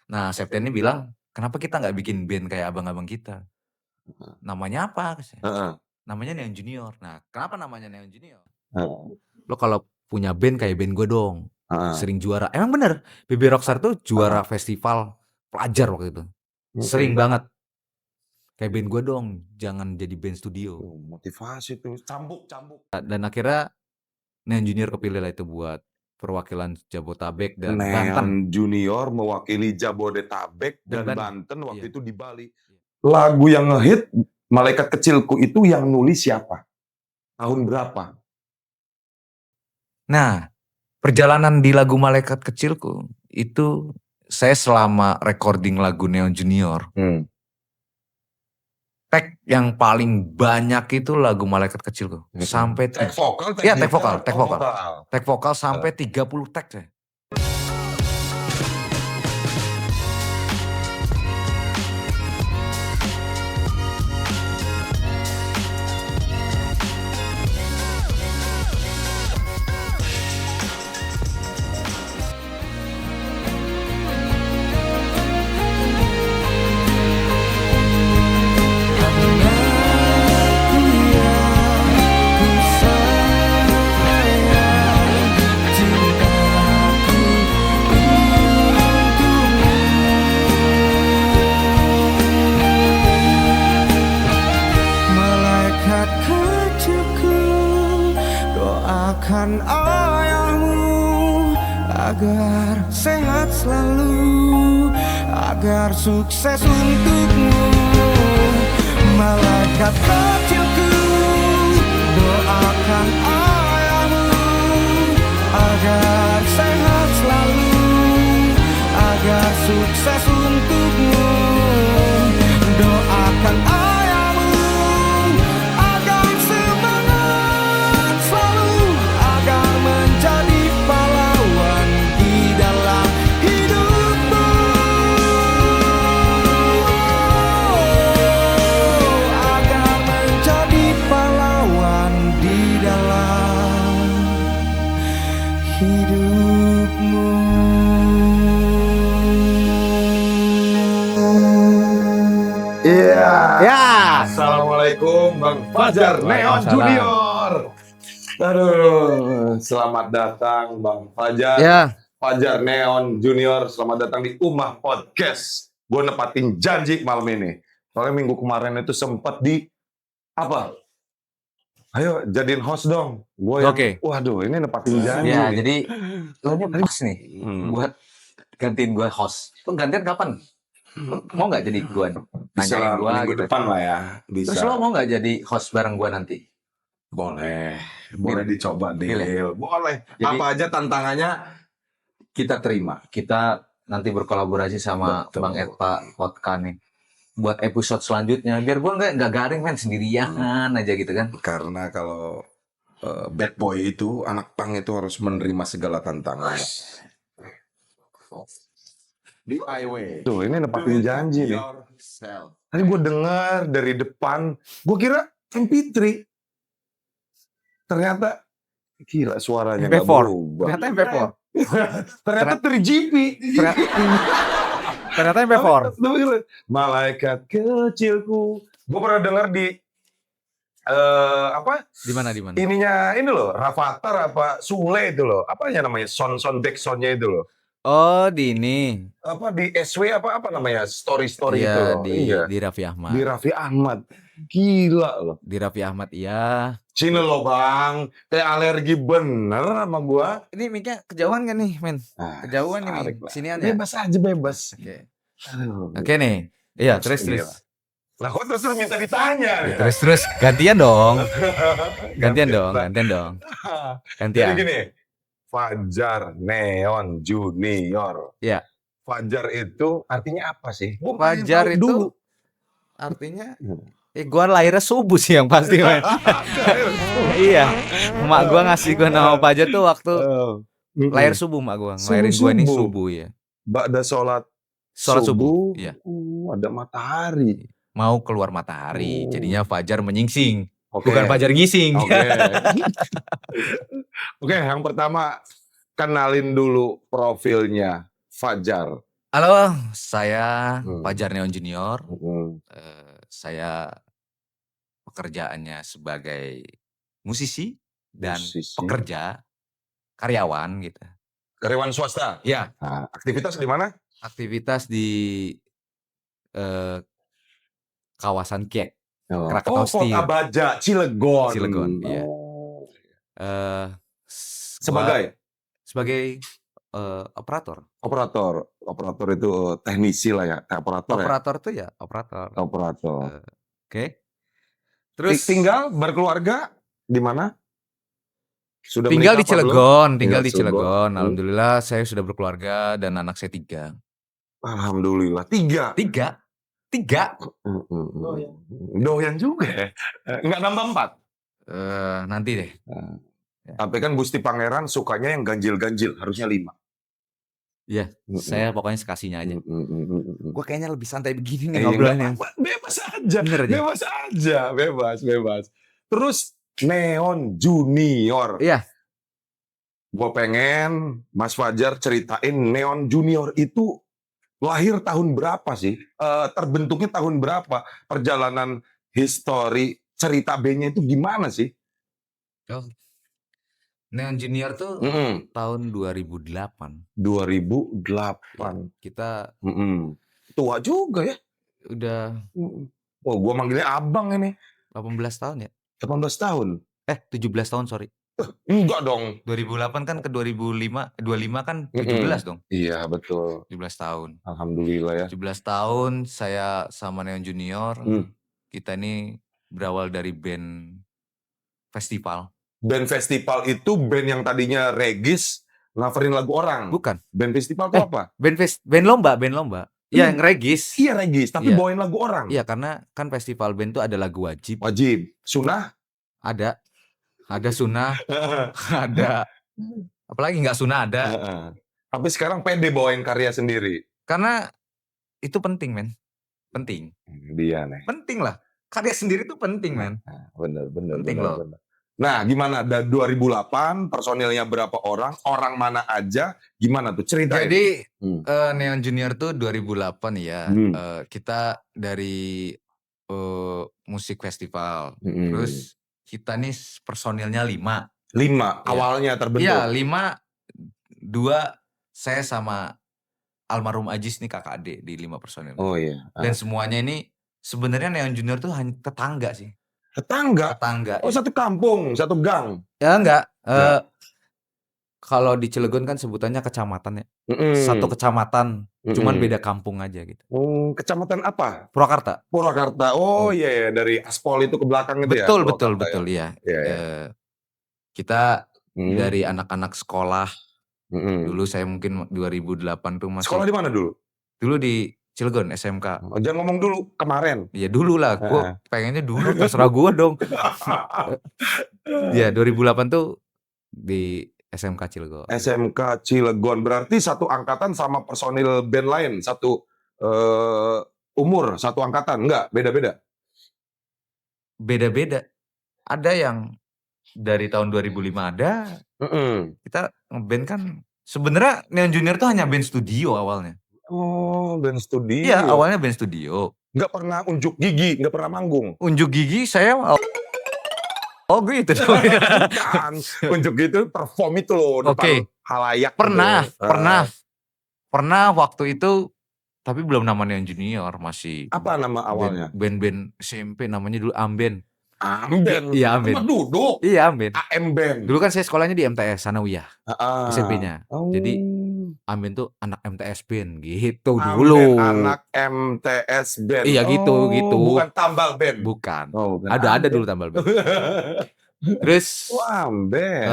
Nah, Septian ini bilang, "Kenapa kita nggak bikin band kayak abang-abang kita? Namanya apa?" Heeh. Namanya Neon Junior. Nah, kenapa namanya Neon Junior? Heeh. Lo kalau punya band kayak band gue dong. Heeh. Sering juara. Emang bener, BB Rockstar tuh juara festival pelajar waktu itu. Sering banget. Kayak band gue dong, jangan jadi band studio. Motivasi tuh, cambuk. Dan akhirnya Neon Junior kepilih lah itu buat perwakilan Jabotabek dan Neon Banten. Junior mewakili Jabodetabek dan Banten waktu Iya. itu di Bali. Lagu yang ngehit Malaikat Kecilku itu yang nulis siapa? Tahun berapa? Nah, perjalanan di lagu Malaikat Kecilku itu saya selama recording lagu Neon Junior. Tag yang paling banyak itu lagu Malaikat Kecilku. Sampai tag vokal, iya, tag vokal. Tag vokal sampai 30 tag saya. Doakan ayahmu agar sehat selalu, agar sukses untukmu. Malaikat kecilku, doakan ayahmu agar sehat selalu, agar sukses untukmu. Doakan ayahmu agar semangat selalu, agar menjadi pahlawan di dalam hidupmu. Agar menjadi pahlawan di dalam hidupmu. Iya. Ya. Assalamualaikum Bang Fajar Neon Junior. Aduh, selamat datang Bang Fajar. Ya. Fajar Neon Junior, selamat datang di Umah Podcast. Gue nepatin janji malam ini. Soalnya minggu kemarin itu sempat di apa? Ayo jadiin host dong. Gue Oke. waduh ini nepatin janji. Ya, nih. jadi lo ini pas nih buat gantiin gue host. Lo gantian kapan? Lo mau nggak jadi gue? Bisa Nanyain gue minggu gitu. depan lah ya. Bisa. Terus lo mau nggak jadi host bareng gue nanti? Boleh dicoba deh. Deal. Boleh. Jadi- Apa aja tantangannya kita terima. Kita nanti berkolaborasi sama Betul. Bang Eta Podcast nih. Buat episode selanjutnya. Biar gue nggak garing men sendirian aja gitu kan. Karena kalau bad boy itu, anak pang itu harus menerima segala tantangan. DIY. Tuh, ini nepatin janji nih. Tadi gue dengar dari depan, gue kira MP3. Ternyata gila suaranya nggak MP4. berubah. Ternyata MP4. Ternyata 3GP. Ternyata MP4. Malaikat kecilku. Gue pernah dengar di apa? Di mana? Ininya ini loh, Rafathar apa Sule itu loh. Apanya namanya? Sound back soundnya itu loh. Oh, di ini. Apa di SW apa namanya? Story itu Iya, loh. di Raffi Ahmad. Di Raffi Ahmad. Gila loh. Di Raffi Ahmad, iya. Sini loh bang, kayak alergi bener sama gua. Ini mic-nya kejauhan kan nih, men? Kejauhan nih, tarik lah. sinian ya. Bebas aja, bebas. Oke. Aduh. Oke nih. Iya, terus. Gila. Lah kok terus minta ditanya? Terus gantian dong. Gantian dong. Jadi gini, Fajar Neon Junior. Iya. Fajar itu artinya apa sih? Gua Fajar pengen tahu itu dulu. artinya gua lahirnya subuh sih yang pasti, men. Iya. Emak gua ngasih gua nama Fajar tuh waktu lahir subuh, emak gua. Ngelahirin gua ini subuh ya. Ba'da sholat subuh. Iya. Ada matahari. Mau keluar matahari, jadinya Fajar menyingsing. Oke. Bukan Fajar ngising. Oke, yang pertama kenalin dulu profilnya Fajar. Halo, saya Hmm. Fajar Neon Junior. Hmm. Saya pekerjaannya sebagai musisi dan Musisi. pekerja, karyawan gitu. Karyawan swasta. Ya, Nah, aktivitas di mana? aktivitas di eh, kawasan Kiek, Oh, Krakatau Kota Steel, Baja, Cilegon. Cilegon. Iya. Oh. Eh, Sebagai sebagai operator. operator itu teknisi lah ya, operator ya. Operator tuh ya operator. Operator. Oke. Terus Tinggal berkeluarga di mana? Sudah tinggal di menikah apa belum? Cilegon, tinggal Tinggal di Cilegon. Cilegon. Alhamdulillah saya sudah berkeluarga dan anak saya 3. Alhamdulillah 3. 3. Doyan juga ya. Nggak nambah 4. Nanti deh. Tapi kan Gusti Pangeran sukanya yang ganjil-ganjil, harusnya 5. Iya, saya pokoknya sekasihnya aja. Gue kayaknya lebih santai begini nih Iya, ngobrolnya. bebas aja. Bener aja. Bebas aja, bebas. Terus Neon Junior. Iya. Gue pengen Mas Fajar ceritain Neon Junior itu lahir tahun berapa sih? Terbentuknya tahun berapa? Perjalanan histori cerita B-nya itu gimana sih? Neon Junior tuh tahun 2008. 2008. Kita tua juga ya. udah Oh, gue manggilnya abang ini. 18 tahun ya? 18 tahun. 17 tahun, sorry. Enggak dong. 2008 kan ke 2005, 25 kan 17 dong. Iya, betul. 17 tahun. Alhamdulillah ya. 17 tahun saya sama Neon Junior. Kita ini berawal dari band festival. Band festival itu band yang tadinya regis ngaverin lagu orang. Bukan. Band festival itu apa? Band lomba. Iya, yang regis. Iya, regis, tapi Iya. bawain lagu orang. Iya, karena kan festival band tuh ada lagu wajib. Wajib. Sunnah? Ada sunnah, ada apalagi nggak sunnah ada. Tapi sekarang pede bawain karya sendiri. Karena itu penting, men. Penting. Dia nih. Penting lah. Karya sendiri tuh penting, men. Bener. Penting loh. Nah, gimana? Dari 2008, personilnya berapa orang? Orang mana aja? Gimana tuh? Ceritain. Jadi, Neon Junior tuh 2008 ya. Kita dari musik festival. Terus kita nih personilnya 5. 5 awalnya terbentuk. Iya, 5. 2 saya sama almarhum Ajis nih kakak adik di 5 personil. Oh iya. Dan semuanya ini sebenarnya Neon Junior tuh hanya tetangga sih. Tetangga? Oh, satu kampung, satu gang. Ya enggak. Kalau di Cilegon kan sebutannya kecamatan ya. Satu kecamatan, cuman beda kampung aja gitu. Oh, kecamatan apa? Purwakarta. Oh iya, dari Aspol itu ke belakang itu ya. Betul, iya. Kita dari anak-anak sekolah. Dulu saya mungkin 2008 tuh masih. Sekolah di mana dulu? Dulu di Cilegon, SMK. Jangan ngomong dulu, kemarin. Iya dulu lah, gue pengennya dulu, terserah gue dong. Iya, 2008 tuh di SMK Cilegon. SMK Cilegon, berarti satu angkatan sama personil band lain, satu umur, satu angkatan, enggak? Beda-beda? Beda-beda. Ada yang dari tahun 2005 ada. Kita ngeband kan, sebenarnya Neon Junior tuh hanya band studio awalnya. Oh, band studio. Iya, awalnya band studio. Nggak pernah unjuk gigi, nggak pernah manggung. Unjuk gigi saya gitu. Bukan. Unjuk gigi perform itu loh depan halayak. Pernah waktu itu, tapi belum nama Neon Junior, masih. Apa nama awalnya? Band SMP namanya dulu Amben. Amben? Iya, Amben. Tempat duduk? Iya, Amben. AM Band. Dulu kan saya sekolahnya di MTS Sanawiyah, SMP-nya. Oh. Jadi Amben tuh anak MTS Band gitu dulu. Anak MTS Band. Iya gitu. Bukan tambal band. Bukan. Oh, ada dulu tambal band. Terus Amben.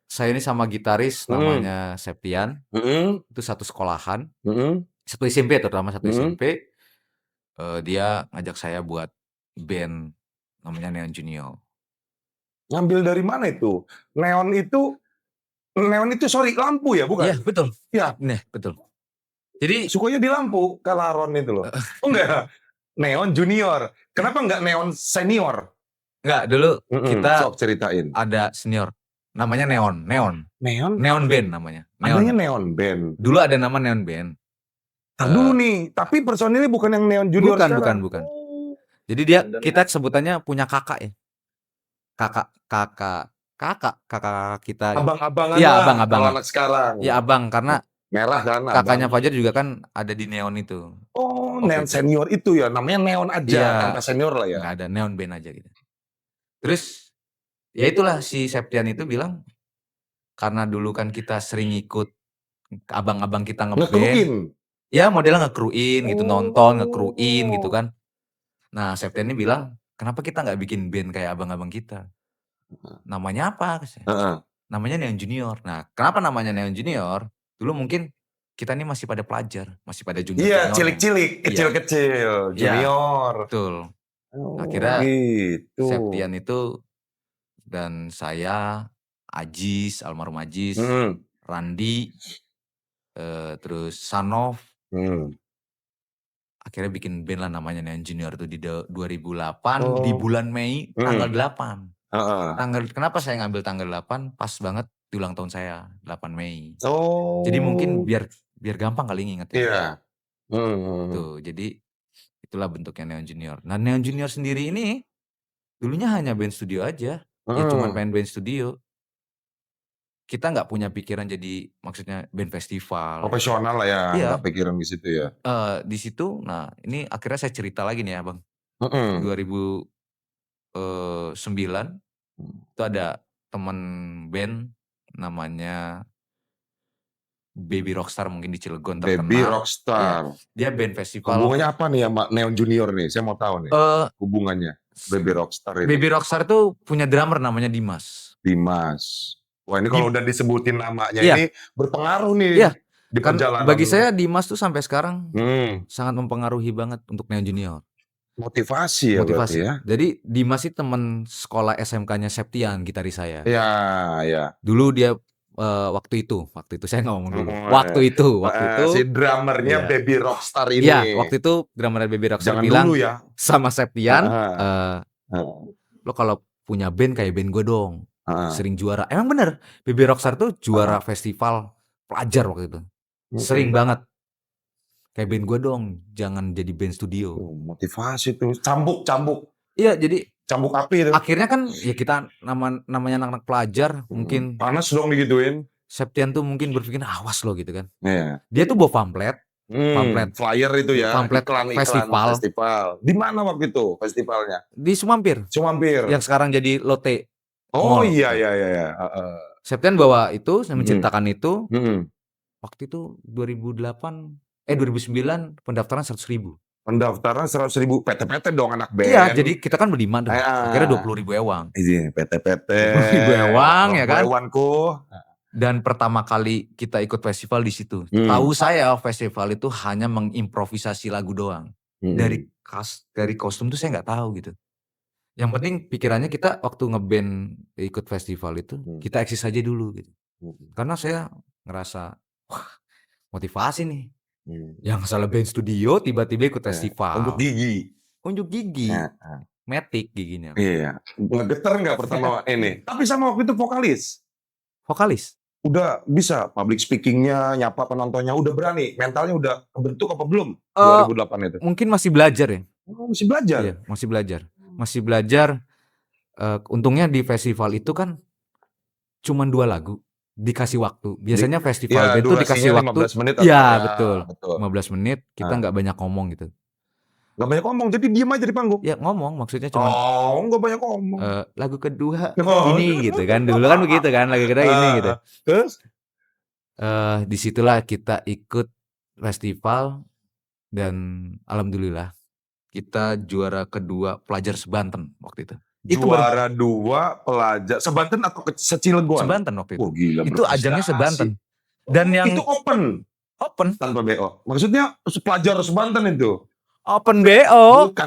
saya ini sama gitaris namanya Septian. Itu satu sekolahan. Satu SMP, terutama satu SMP. Dia ngajak saya buat band namanya Neon Junior. Ngambil dari mana itu? Neon itu sorry, lampu ya, bukan? Iya, betul. Iya. Nih, betul. Jadi sukanya di lampu, Kalaron itu loh. Oh enggak, Neon Junior. Kenapa enggak Neon Senior? Enggak, dulu kita sok ceritain. Ada senior. Namanya Neon Band namanya. Neon. Neon Band. Dulu ada nama Neon Band. Tar dulu nih, tapi personilnya bukan yang Neon Junior Bukan, sekarang. bukan. Oh. Jadi dia Dan- kita sebutannya punya kakak ya. Kakak kita. Abang-abangan Iya, lah abang-abangan. kalau anak sekarang. Ya abang, karena Merah kan kakaknya abang. Fajar juga kan ada di Neon itu. Oh, Oke, Neon itu. senior itu ya, namanya Neon aja, Iya. tanpa senior lah ya. Nggak ada, Neon Band aja gitu. Terus ya itulah si Septian itu bilang, karena dulu kan kita sering ikut abang-abang kita ngeband. Ngekruin. Ya modelnya ngekruin gitu, nonton, ngekruin Oh. gitu kan. Nah Septian ini bilang, kenapa kita nggak bikin band kayak abang-abang kita? Namanya apa? Heeh. Namanya Neon Junior. Nah kenapa namanya Neon Junior? Dulu mungkin kita ini masih pada pelajar, masih pada junior. Iya, junior. cilik-cilik, Iya. kecil-kecil, junior. Betul. Oh, Akhirnya gitu. Septian itu dan saya, Ajis, almarhum Ajis, Randi, terus Sanov, akhirnya bikin band lah namanya Neon Junior itu di 2008 di bulan Mei tanggal 8. Kenapa saya ngambil tanggal 8? Pas banget di ulang tahun saya, 8 Mei. Oh. Jadi mungkin biar gampang kali ngingetnya. Iya. Tuh, jadi itulah bentuknya Neon Junior. Nah, Neon Junior sendiri ini dulunya hanya band studio aja. Ya cuma pengen band studio. Kita nggak punya pikiran jadi maksudnya band festival. Profesional lah ya, Iya. nggak pikiran di situ ya. Di situ, nah ini akhirnya saya cerita lagi nih ya Bang. 2009 itu ada teman band namanya Baby Rockstar, mungkin di Cilegon terkenal. Baby Rockstar. Dia band festival. Hubungannya apa nih sama Neon Junior nih? Saya mau tahu nih. Hubungannya Baby Rockstar ini. Baby Rockstar itu punya drummer namanya Dimas. Wah, ini kalau udah disebutin namanya Iya. ini berpengaruh nih Iya. di Kan perjalanan. bagi saya Dimas tuh sampai sekarang sangat mempengaruhi banget untuk Neon Junior. Motivasi ya berarti ya. Jadi Dimas sih teman sekolah SMK-nya Septian, gitaris saya. Iya. Dulu dia waktu itu saya nggak ngomong dulu. Waktu itu si drummernya Iya. Baby Rockstar ini. Iya, waktu itu drummer Baby Rockstar Jangan bilang dulu ya. sama Septian, Lo lo kalau punya band kayak band gue dong. Sering juara. Emang bener, Baby Rockstar tuh juara festival pelajar waktu itu. Sering banget. Kayak band gue dong, jangan jadi band studio. Motivasi tuh, cambuk. Iya, jadi Cambuk api itu. akhirnya kan ya kita namanya anak-anak pelajar, mungkin panas dong digituin. Septian tuh mungkin berpikir awas lo gitu kan. Iya. Dia tuh bawa pamflet Flyer itu ya. Pamflet iklan festival. Di mana waktu itu festivalnya? Di Sumampir. Yang sekarang jadi Lotte. Oh Mall. iya. Septian bawa itu, saya menceritakan itu. Mm-mm. Waktu itu 2009 pendaftaran 100.000. Pendaftaran 100.000 PT-PT dong anak band. Iya, jadi kita kan berlima tuh. Akhirnya 20.000 ewang. Iya, PT-PT. 20.000 ewang ya kan. Ewanku. Dan pertama kali kita ikut festival di situ. Tahu saya festival itu hanya mengimprovisasi lagu doang. Dari kostum tuh saya nggak tahu gitu. Yang penting pikirannya kita waktu ngeband ikut festival itu kita eksis aja dulu gitu. Karena saya ngerasa wah motivasi nih. Yang salah band studio tiba-tiba ikut festival. Unjuk gigi. Matic giginya. Iya. Ngegeter nggak pertama ini? Tapi sama waktu itu Vokalis. Udah bisa public speakingnya, nyapa penontonnya, udah berani. Mentalnya udah kebentuk apa belum? 2008 itu. Mungkin masih belajar ya. Masih belajar? Iya, masih belajar. Untungnya di festival itu kan cuma 2 lagu. Dikasih waktu. Biasanya festival itu dikasih waktu 15 menit. Iya, betul. 15 menit kita nggak banyak ngomong gitu. Nggak banyak ngomong, jadi diem aja di panggung. Ya ngomong, maksudnya cuma nggak banyak ngomong. lagu kedua ini gitu kan. Dulu kan begitu kan, lagu kedua ini gitu. Terus? Disitulah kita ikut festival dan alhamdulillah kita juara kedua pelajar sebanten waktu itu. Juara 2 pelajar sebanten atau se-Cilegon? Sebanten waktu itu. Oh, gila, itu ajangnya sebanten. Dan yang itu open tanpa BO. Maksudnya pelajar sebanten itu. Open BO. Bukan.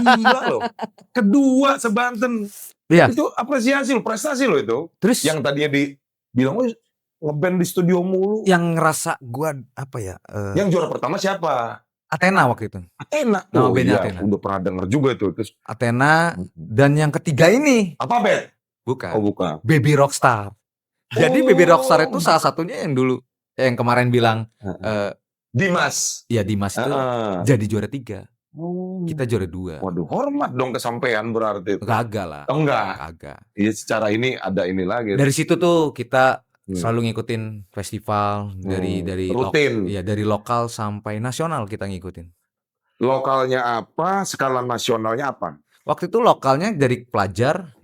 Gila loh. Kedua sebanten. Iya. Itu apresiasi lo, prestasi lo itu. Terus yang tadinya dibilang ngeband di studio mulu. Yang ngerasa gua apa ya? Yang juara pertama siapa? Athena waktu itu. Athena. Nama bandnya Athena. Udah pernah denger juga itu. Terus Athena dan yang ketiga ini. Apa band? Bukan. Oh bukan. Baby Rockstar. Jadi Baby Rockstar itu salah satunya yang dulu yang kemarin bilang Dimas. Iya Dimas itu Heeh. jadi juara 3. Oh. Kita juara 2. Waduh, hormat dong kesampean berarti itu. Kagak lah. Oh, enggak. Kagak. Iya, secara ini ada ini lagi. Dari situ tuh kita Hmm. selalu ngikutin festival dari rutin. dari lokal sampai nasional kita ngikutin. Lokalnya apa, skala nasionalnya apa? Waktu itu lokalnya dari pelajar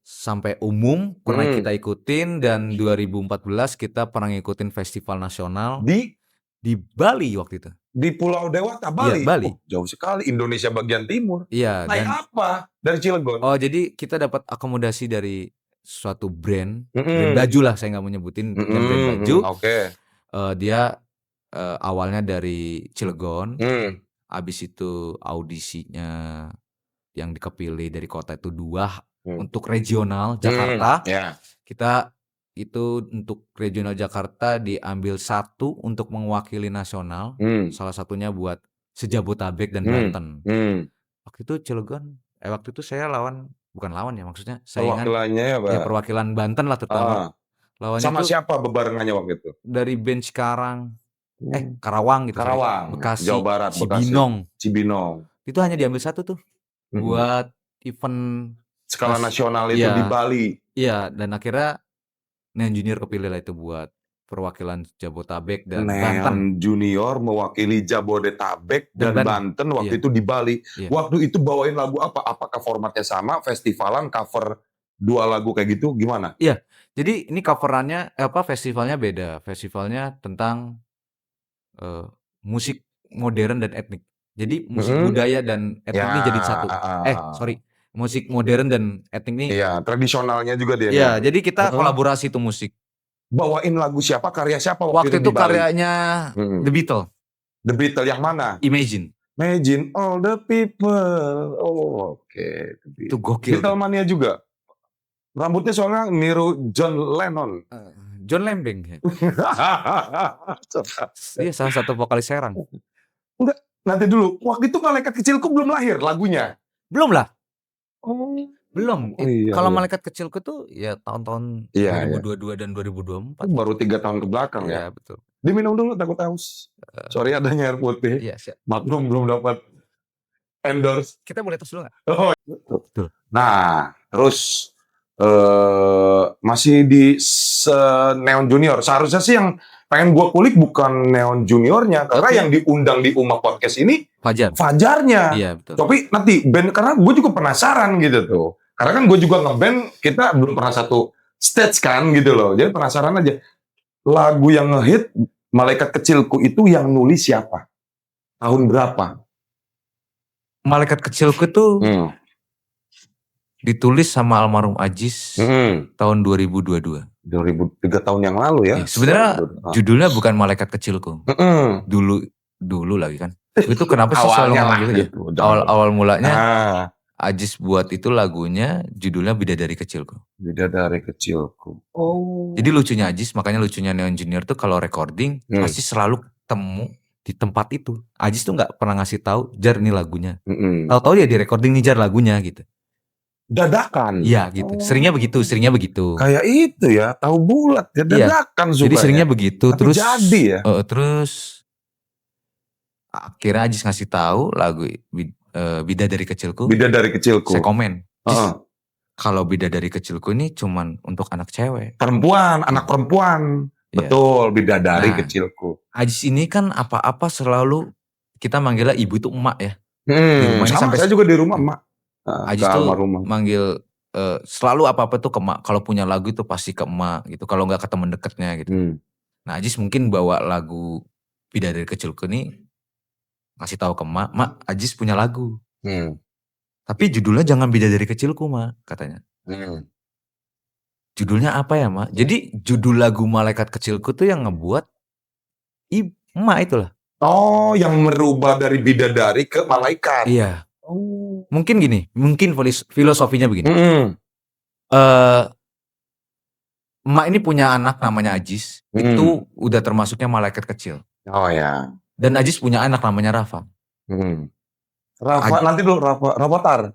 sampai umum pernah Hmm. kita ikutin, dan 2014 kita pernah ngikutin festival nasional Di Bali waktu itu. Pulau Dewata, Bali. Iya, Bali. Oh, jauh sekali, Indonesia bagian timur. Iya, Naik dan apa? Dari Cilegon. oh jadi kita dapat akomodasi dari suatu brand Mm-mm. baju lah, saya nggak mau nyebutin brand baju. Oke. Dia awalnya dari Cilegon, Hmm. abis itu audisinya yang dikepilih dari kota itu 2 untuk regional Jakarta. Ya. Kita itu untuk regional Jakarta diambil 1 untuk mewakili nasional. Salah satunya buat sejabotabek dan Banten. Waktu itu Cilegon, waktu itu saya bukan lawan ya, maksudnya saingan. Perwakilannya ya, Pak? Ya perwakilan Banten lah terutama. Lawannya Sama tuh siapa bebarengannya waktu itu? dari band Cikarang, Karawang gitu. Karawang, Bekasi, Jawa Barat, Cibinong. Itu hanya diambil 1 tuh buat event skala nasional itu Iya. di Bali. Iya, dan akhirnya Neon Junior kepilih lah itu buat perwakilan Jabotabek dan Banten. Neon Junior mewakili Jabodetabek dan Banten waktu itu di Bali. Iya. Waktu itu bawain lagu apa? Apakah formatnya sama? Festivalan, cover 2 lagu kayak gitu? Gimana? Iya, jadi ini coverannya festivalnya beda. Festivalnya tentang musik modern dan etnik. Jadi musik budaya dan etnik ini jadi 1. Musik modern dan etnik ini. Iya, tradisionalnya juga dia. Iya, jadi kita kolaborasi itu musik. Bawain lagu siapa? Karya siapa Waktu itu di Bali? karyanya The Beatles. The Beatles yang mana? Imagine all the people. Oh, oke. Itu gokil. Beatlemania juga. Rambutnya soalnya niru John Lennon. John Lembeng. Iya, salah satu vokalis Serang. Enggak, nanti dulu. Waktu itu Malaikat Kecilku belum lahir lagunya. Belum lah. Oh, belum. Iya, Kalau iya. Malaikat Kecilku tuh ya tahun-tahun Iya, 2022 dan 2024. Baru 3 tahun ke belakang ya. Iya, betul. Diminum dulu, takut haus. Sorry adanya air putih. Iya, siap. Maklum belum dapat endorse. Kita boleh tos dulu nggak? Oh, Betul. nah, terus masih di Neon Junior. Seharusnya sih yang pengen gua kulik bukan Neon Juniornya, karena yang diundang di Uma Podcast ini Fajarnya. Iya, betul. Tapi nanti band, karena gue juga penasaran gitu tuh. Karena kan gue juga ngeband, kita belum pernah satu stage kan gitu loh. Jadi penasaran aja. Lagu yang ngehit Malaikat Kecilku itu yang nulis siapa? Tahun berapa? Malaikat Kecilku tuh ditulis sama almarhum Ajis tahun 2022. 3 tahun yang lalu ya. Sebenarnya judulnya bukan Malaikat Kecilku. Dulu lagi kan. Itu kenapa sih selalu ngomong gitu ya? Awal mulanya Ajis buat itu lagunya judulnya Bidadari Kecilku. Bidadari Kecilku. Oh. Jadi lucunya Ajis, makanya lucunya Neon Junior tuh kalau recording pasti selalu ketemu di tempat itu. Ajis tuh nggak pernah ngasih tahu Jar ini lagunya. Tahu-tahu dia di recording nih Jar lagunya gitu. Dadakan. Iya gitu. Seringnya begitu. Kayak itu ya, tahu bulat ya, dadakan suka. Jadi seringnya begitu. Tapi terus jadi ya. Terus akhirnya Ajis ngasih tahu lagu Bidadari Kecilku. Bidadari Kecilku. Saya komen. Kalau Bidadari Kecilku ini cuman untuk anak cewek. Perempuan, anak perempuan. Betul, Bidadari Kecilku. Ajis ini kan apa-apa selalu kita manggilnya ibu itu emak ya. Di rumah ini sama, saya juga di rumah emak. Ajis tuh manggil selalu apa-apa tuh ke emak. Kalau punya lagu itu pasti ke emak gitu. Kalau nggak ke temen deketnya gitu. Nah Ajis mungkin bawa lagu Bidadari Kecilku ini ngasih tahu ke emak, Mak Ajis punya lagu. Tapi judulnya jangan Bidadari Kecilku Mak, katanya. Judulnya apa ya Mak? Jadi judul lagu Malaikat Kecilku tuh yang ngebuat emak itulah. Oh, yang merubah dari bidadari ke malaikat. Iya. Oh. Mungkin gini, mungkin filosofinya begini. Emak ini punya anak namanya Ajis, itu udah termasuknya malaikat kecil. Oh ya. Dan Ajis punya anak namanya Rafa. Rafa nanti dulu Rafathar.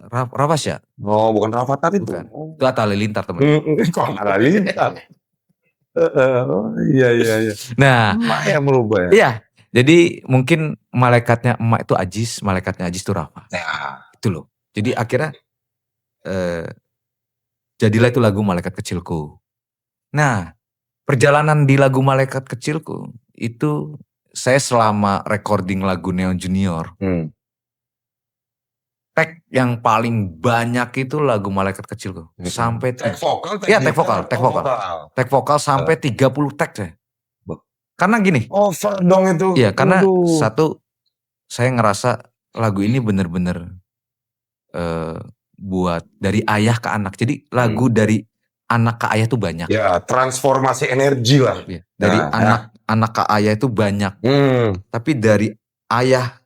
Rafasya? Oh, bukan Rafathar itu. Bukan. Itu Atta Halilintar teman. Kok Halilintar? Iya. Nah, Emak yang merubah ya. iya. Jadi mungkin malaikatnya emak itu Ajis, malaikatnya Ajis itu Rafa. Ya. Itu loh. Jadi akhirnya jadilah itu lagu Malaikat Kecilku. Nah, perjalanan di lagu Malaikat Kecilku itu saya selama recording lagu Neon Junior, tag yang paling banyak itu lagu Malaikat Kecilku. Sampai Tag vokal, iya, tag vokal. Tag vokal sampai 30 tag saya. Karena gini. Over dong itu. Iya, karena satu saya ngerasa lagu ini bener-bener buat dari ayah ke anak. Jadi lagu dari anak ke ayah tuh banyak. Ya, transformasi energi lah. Iya. Dari anak ke ayah itu banyak. Tapi dari ayah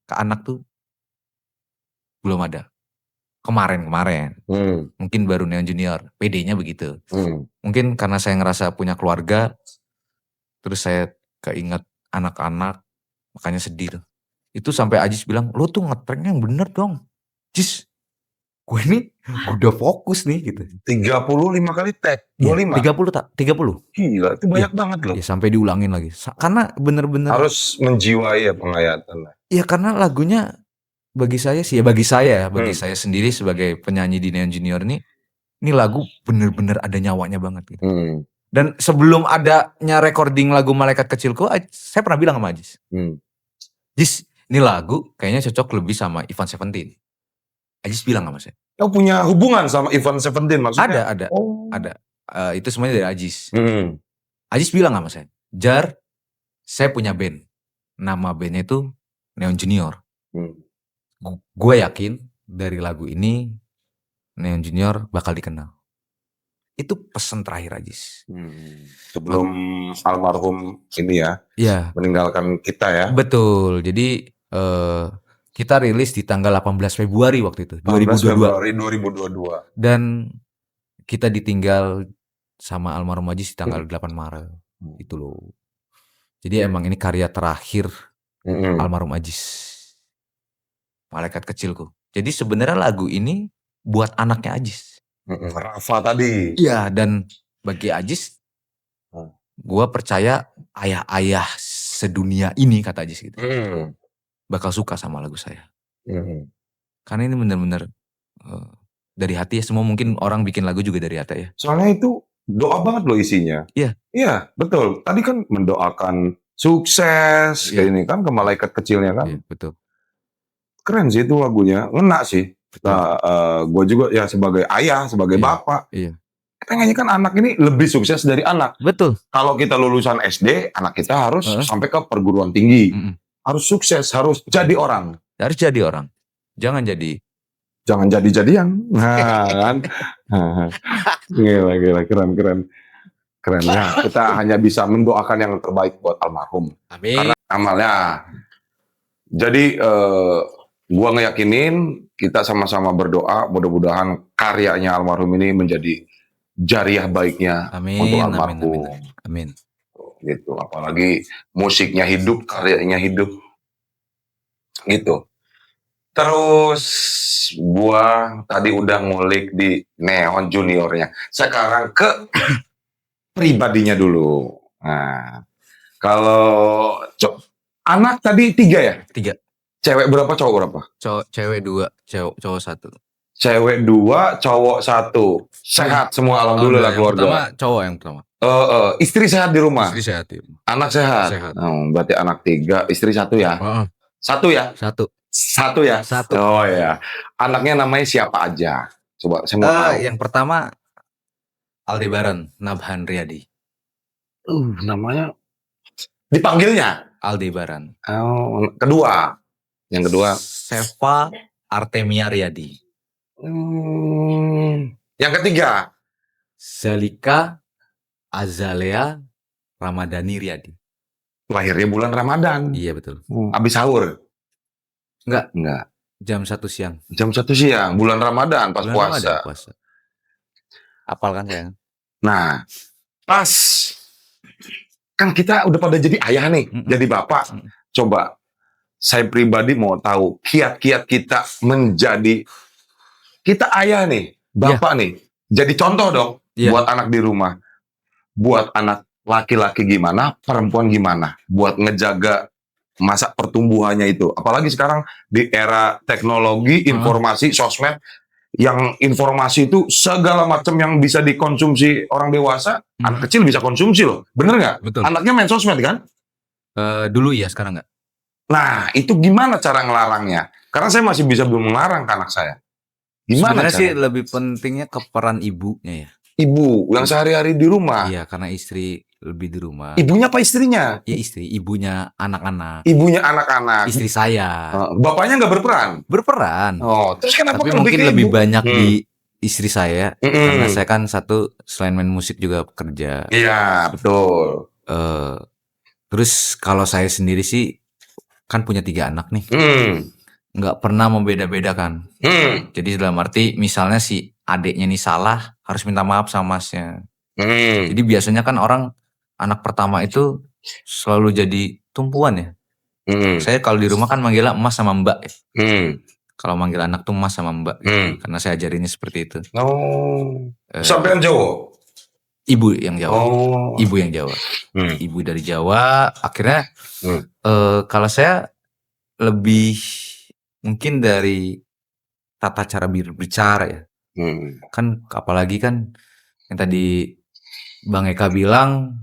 ke anak tuh belum ada. Kemarin. Mungkin baru Neon Junior. PD-nya begitu. Mungkin karena saya ngerasa punya keluarga, terus saya keinget anak-anak, makanya sedih tuh. Itu sampai Ajis bilang, lo tuh ngetracknya yang bener dong. Jis, gue ini udah fokus nih gitu. 35 kali tag, 25? 30. Gila, itu banyak banget loh. Ya, sampai diulangin lagi. Karena bener-bener. Harus menjiwai ya penghayatan. Iya, karena lagunya bagi saya sendiri sebagai penyanyi di Neon Junior ini lagu bener-bener ada nyawanya banget gitu. Dan sebelum adanya recording lagu Malaikat Kecilku, saya pernah bilang sama Ajis. Jis, ini lagu kayaknya cocok lebih sama Ivan Seventeen. Ajis bilang sama saya. Kau punya hubungan sama Ivan Seventeen maksudnya? Ada. Ada. Itu semuanya dari Ajis. Ajis bilang sama saya, Jar, saya punya band. Nama bandnya itu Neon Junior. Gue yakin dari lagu ini Neon Junior bakal dikenal. Itu pesan terakhir Ajis. Sebelum almarhum ini ya, meninggalkan kita ya. Betul. Jadi kita rilis di tanggal 18 Februari waktu itu, 2022. Dan kita ditinggal sama almarhum Ajis di tanggal 8 Maret. Itu loh. Jadi emang ini karya terakhir almarhum Ajis. Malaikat Kecilku. Jadi sebenarnya lagu ini buat anaknya Ajis. Rafa tadi. Iya, dan bagi Ajis, gue percaya ayah-ayah sedunia ini, kata Ajis gitu, bakal suka sama lagu saya. Karena ini bener-bener dari hati ya. Semua mungkin orang bikin lagu juga dari hati ya. Soalnya itu doa banget loh isinya. Iya, betul. Tadi kan mendoakan sukses, kayak ini kan ke malaikat kecilnya kan. Iya, betul. Keren sih itu lagunya, ngena sih. Nah, gue juga ya sebagai ayah, sebagai bapak. Kita nyanyikan anak ini lebih sukses dari anak. Betul. Kalau kita lulusan SD, anak kita harus sampai ke perguruan tinggi. Harus sukses, harus jadi orang. Harus jadi orang. Jangan jadi-jadian. Nah, kan. Gila, keren. Keren ya. Kita hanya bisa mendoakan yang terbaik buat almarhum. Amin. Karena amalnya. Jadi gua ngeyakinin kita sama-sama berdoa mudah-mudahan karyanya almarhum ini menjadi jariah baiknya untuk almarhum. Amin. Gitu. Apalagi musiknya hidup, karyanya hidup. Gitu. Terus gua tadi udah ngulik di Neon Juniornya. Sekarang ke pribadinya dulu. Nah, kalau anak tadi 3 ya? 3. Cewek berapa, cowok berapa? Cewek 2, cowok 1. Cewek 2, cowok 1. Sehat semua, alhamdulillah keluarga. Yang pertama. Istri sehat di rumah? Istri sehat. Anak sehat? Berarti anak 3, istri 1 ya? 1 ya? 1 ya? 1. Oh ya. Anaknya namanya siapa aja? Coba saya mau tahu. Yang pertama Aldebaran Nabhan Riyadi. Namanya dipanggilnya Aldebaran. Kedua. Yang kedua Seva Artemia Riyadi. Yang ketiga Zalika Azalea Ramadhani Riyadi. Lahirnya bulan Ramadan. Iya betul. Habis sahur? Enggak. Jam 1 siang. Jam 1 siang, bulan Ramadan, pas puasa. Apal kan sayang? Nah, pas kan kita udah pada jadi ayah nih, jadi bapak. Coba saya pribadi mau tahu kiat-kiat kita menjadi kita ayah nih, bapak nih. Jadi contoh dong buat anak di rumah. buat anak laki-laki gimana, perempuan gimana, buat ngejaga masa pertumbuhannya itu. Apalagi sekarang di era teknologi, informasi, sosmed, yang informasi itu segala macam yang bisa dikonsumsi orang dewasa, anak kecil bisa konsumsi loh. Bener nggak? Betul. Anaknya main sosmed kan? Dulu ya, sekarang nggak. Nah, itu gimana cara ngelarangnya? Karena saya masih belum melarang ke anak saya. Gimana Sebenarnya sih caranya? lebih pentingnya ke peran ibunya ya. Ibu yang sehari-hari di rumah. Iya, karena istri lebih di rumah. Ibunya apa istrinya? Ya istri, ibunya anak-anak, Ibunya anak-anak. istri saya. Bapaknya nggak berperan. Berperan. Oh, terus kenapa Tapi kan mungkin ke lebih ibu? banyak di istri saya, karena Mm-mm. saya kan satu selain main musik juga bekerja. Iya, betul. Terus kalau saya sendiri sih kan punya 3 anak nih, nggak pernah membeda-bedakan. Jadi dalam arti misalnya si adiknya nih salah, harus minta maaf sama masnya. Jadi biasanya kan orang anak pertama itu selalu jadi tumpuan ya. Saya kalau di rumah kan manggilnya emas sama mbak ya. Kalau manggil anak tuh emas sama mbak gitu. Karena saya ajarinnya seperti itu. Oh, sampean Jawa? Ibu yang Jawa. Oh, Ibu yang Jawa. Ibu dari Jawa. Akhirnya kalau saya lebih mungkin dari tata cara berbicara ya. Kan apalagi kan yang tadi Bang Eka bilang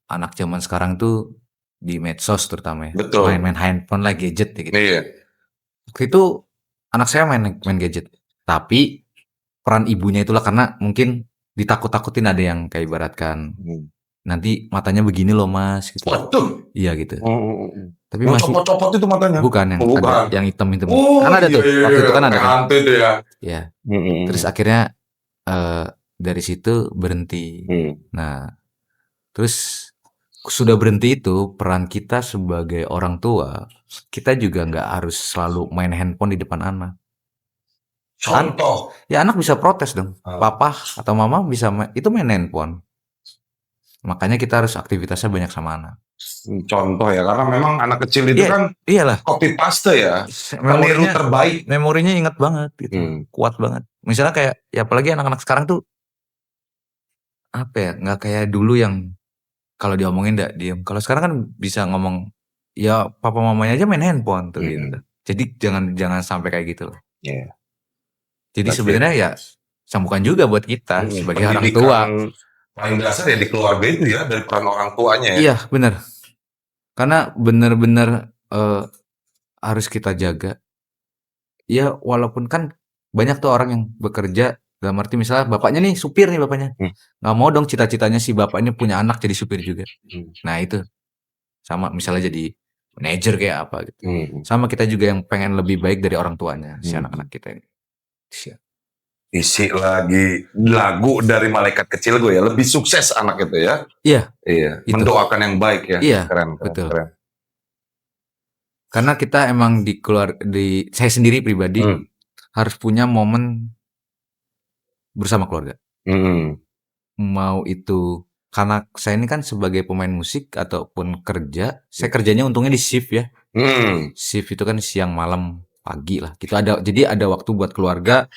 anak zaman sekarang tuh di medsos terutama ya. Betul. Main-main handphone lah, gadget ya gitu. Iya. Waktu itu anak saya main gadget. Tapi peran ibunya itulah, karena mungkin ditakut-takutin, ada yang kayak ibaratkan nanti matanya begini loh mas gitu. Waduh. Iya gitu. Tapi Yang masih copot-copot itu matanya? bukan yang Oh, bukan. ada yang hitam-hitam. Oh, Kan ada tuh. iya, Waktu itu kan ada kan. hantu itu ya. Ya. Terus akhirnya dari situ berhenti. Nah, terus sudah berhenti itu, peran kita sebagai orang tua, kita juga nggak harus selalu main handphone di depan anak. Contoh. Ya anak bisa protes dong. Papa atau mama bisa itu main handphone. Makanya kita harus aktivitasnya banyak sama anak. Contoh ya, karena memang anak kecil itu kan Iyalah. copy paste ya. Peniru terbaik. Memorinya ingat banget gitu. Kuat banget. Misalnya kayak ya apalagi anak-anak sekarang tuh apa ya, nggak kayak dulu yang kalau diomongin nggak diem. Kalau sekarang kan bisa ngomong, ya papa mamanya aja main handphone tuh gitu. Jadi jangan sampai kayak gitu loh. Yeah. Jadi sebenarnya ya sambukan juga buat kita sebagai orang tua. Paling dasar ya di keluarga itu ya, dari peran orang tuanya ya. Iya benar. Karena benar-benar harus kita jaga. Ya walaupun kan banyak tuh orang yang bekerja, dalam arti misalnya bapaknya nih supir nih bapaknya. Nggak mau dong cita-citanya si bapak ini punya anak jadi supir juga. Nah itu. Sama misalnya jadi manajer kayak apa gitu. Sama kita juga yang pengen lebih baik dari orang tuanya, si anak-anak kita ini. Isi lagi lagu dari malaikat kecil gue ya, lebih sukses anak itu ya. Iya. Iya. Itu. Mendoakan yang baik ya. Iya. Keren. Betul. Keren. Karena kita emang saya sendiri pribadi harus punya momen bersama keluarga. Mau itu karena saya ini kan sebagai pemain musik ataupun kerja, saya kerjanya untungnya di shift ya. Shift itu kan siang malam pagi lah. Gitu jadi ada waktu buat keluarga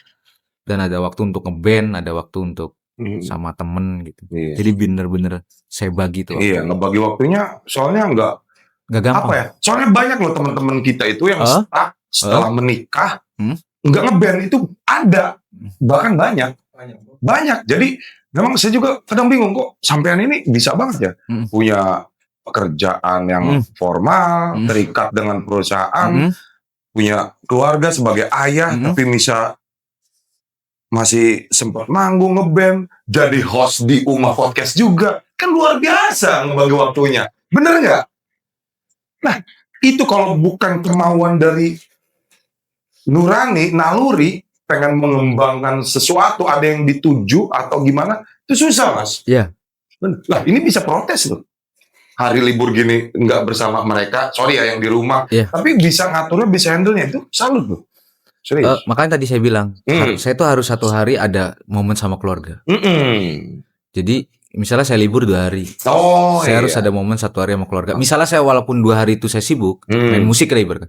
dan ada waktu untuk ngeband, ada waktu untuk sama temen gitu. Iya. Jadi bener-bener saya bagi tuh. Iya, ngebagi waktunya soalnya nggak gampang. Apa ya? Soalnya banyak loh teman-teman kita itu yang stuck setelah menikah nggak ngeband itu ada, bahkan banyak. Jadi memang saya juga kadang bingung kok sampean ini bisa banget ya punya pekerjaan yang formal, terikat dengan perusahaan, punya keluarga sebagai ayah, tapi masih sempat manggung ngeband, jadi host di Umah Podcast juga, kan luar biasa ngebagi waktunya, bener nggak? Nah itu kalau bukan kemauan dari nurani, naluri, pengen mengembangkan sesuatu, ada yang dituju atau gimana, itu susah mas. Iya. Lah ini bisa protes loh. Hari libur gini nggak bersama mereka, sorry ya yang di rumah, tapi bisa ngaturnya, bisa handle-nya, itu salut loh. Serius. Makanya tadi saya bilang, saya tuh harus satu hari ada momen sama keluarga. Jadi misalnya saya libur 2 hari, saya harus ada momen 1 hari sama keluarga. Misalnya saya walaupun 2 hari itu saya sibuk main musik lah ibaratnya.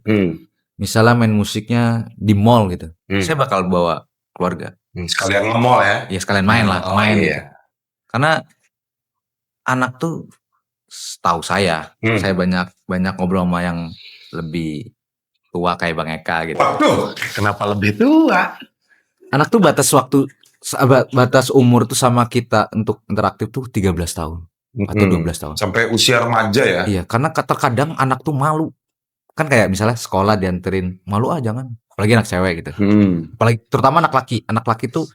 Misalnya main musiknya di mall gitu, saya bakal bawa keluarga. Sekalian nge-mall ya? Ya sekalian main lah, main. Iya. Gitu. Karena anak tuh setahu saya banyak ngobrol sama yang lebih tua kayak Bang Eka gitu. Waduh, kenapa lebih tua? Anak tuh batas umur tuh sama kita untuk interaktif tuh 13 tahun atau 12 tahun. Sampai usia remaja ya? Iya, karena terkadang anak tuh malu. Kan kayak misalnya sekolah dianterin, malu jangan. Apalagi anak cewek gitu. Apalagi terutama anak laki. Anak laki tuh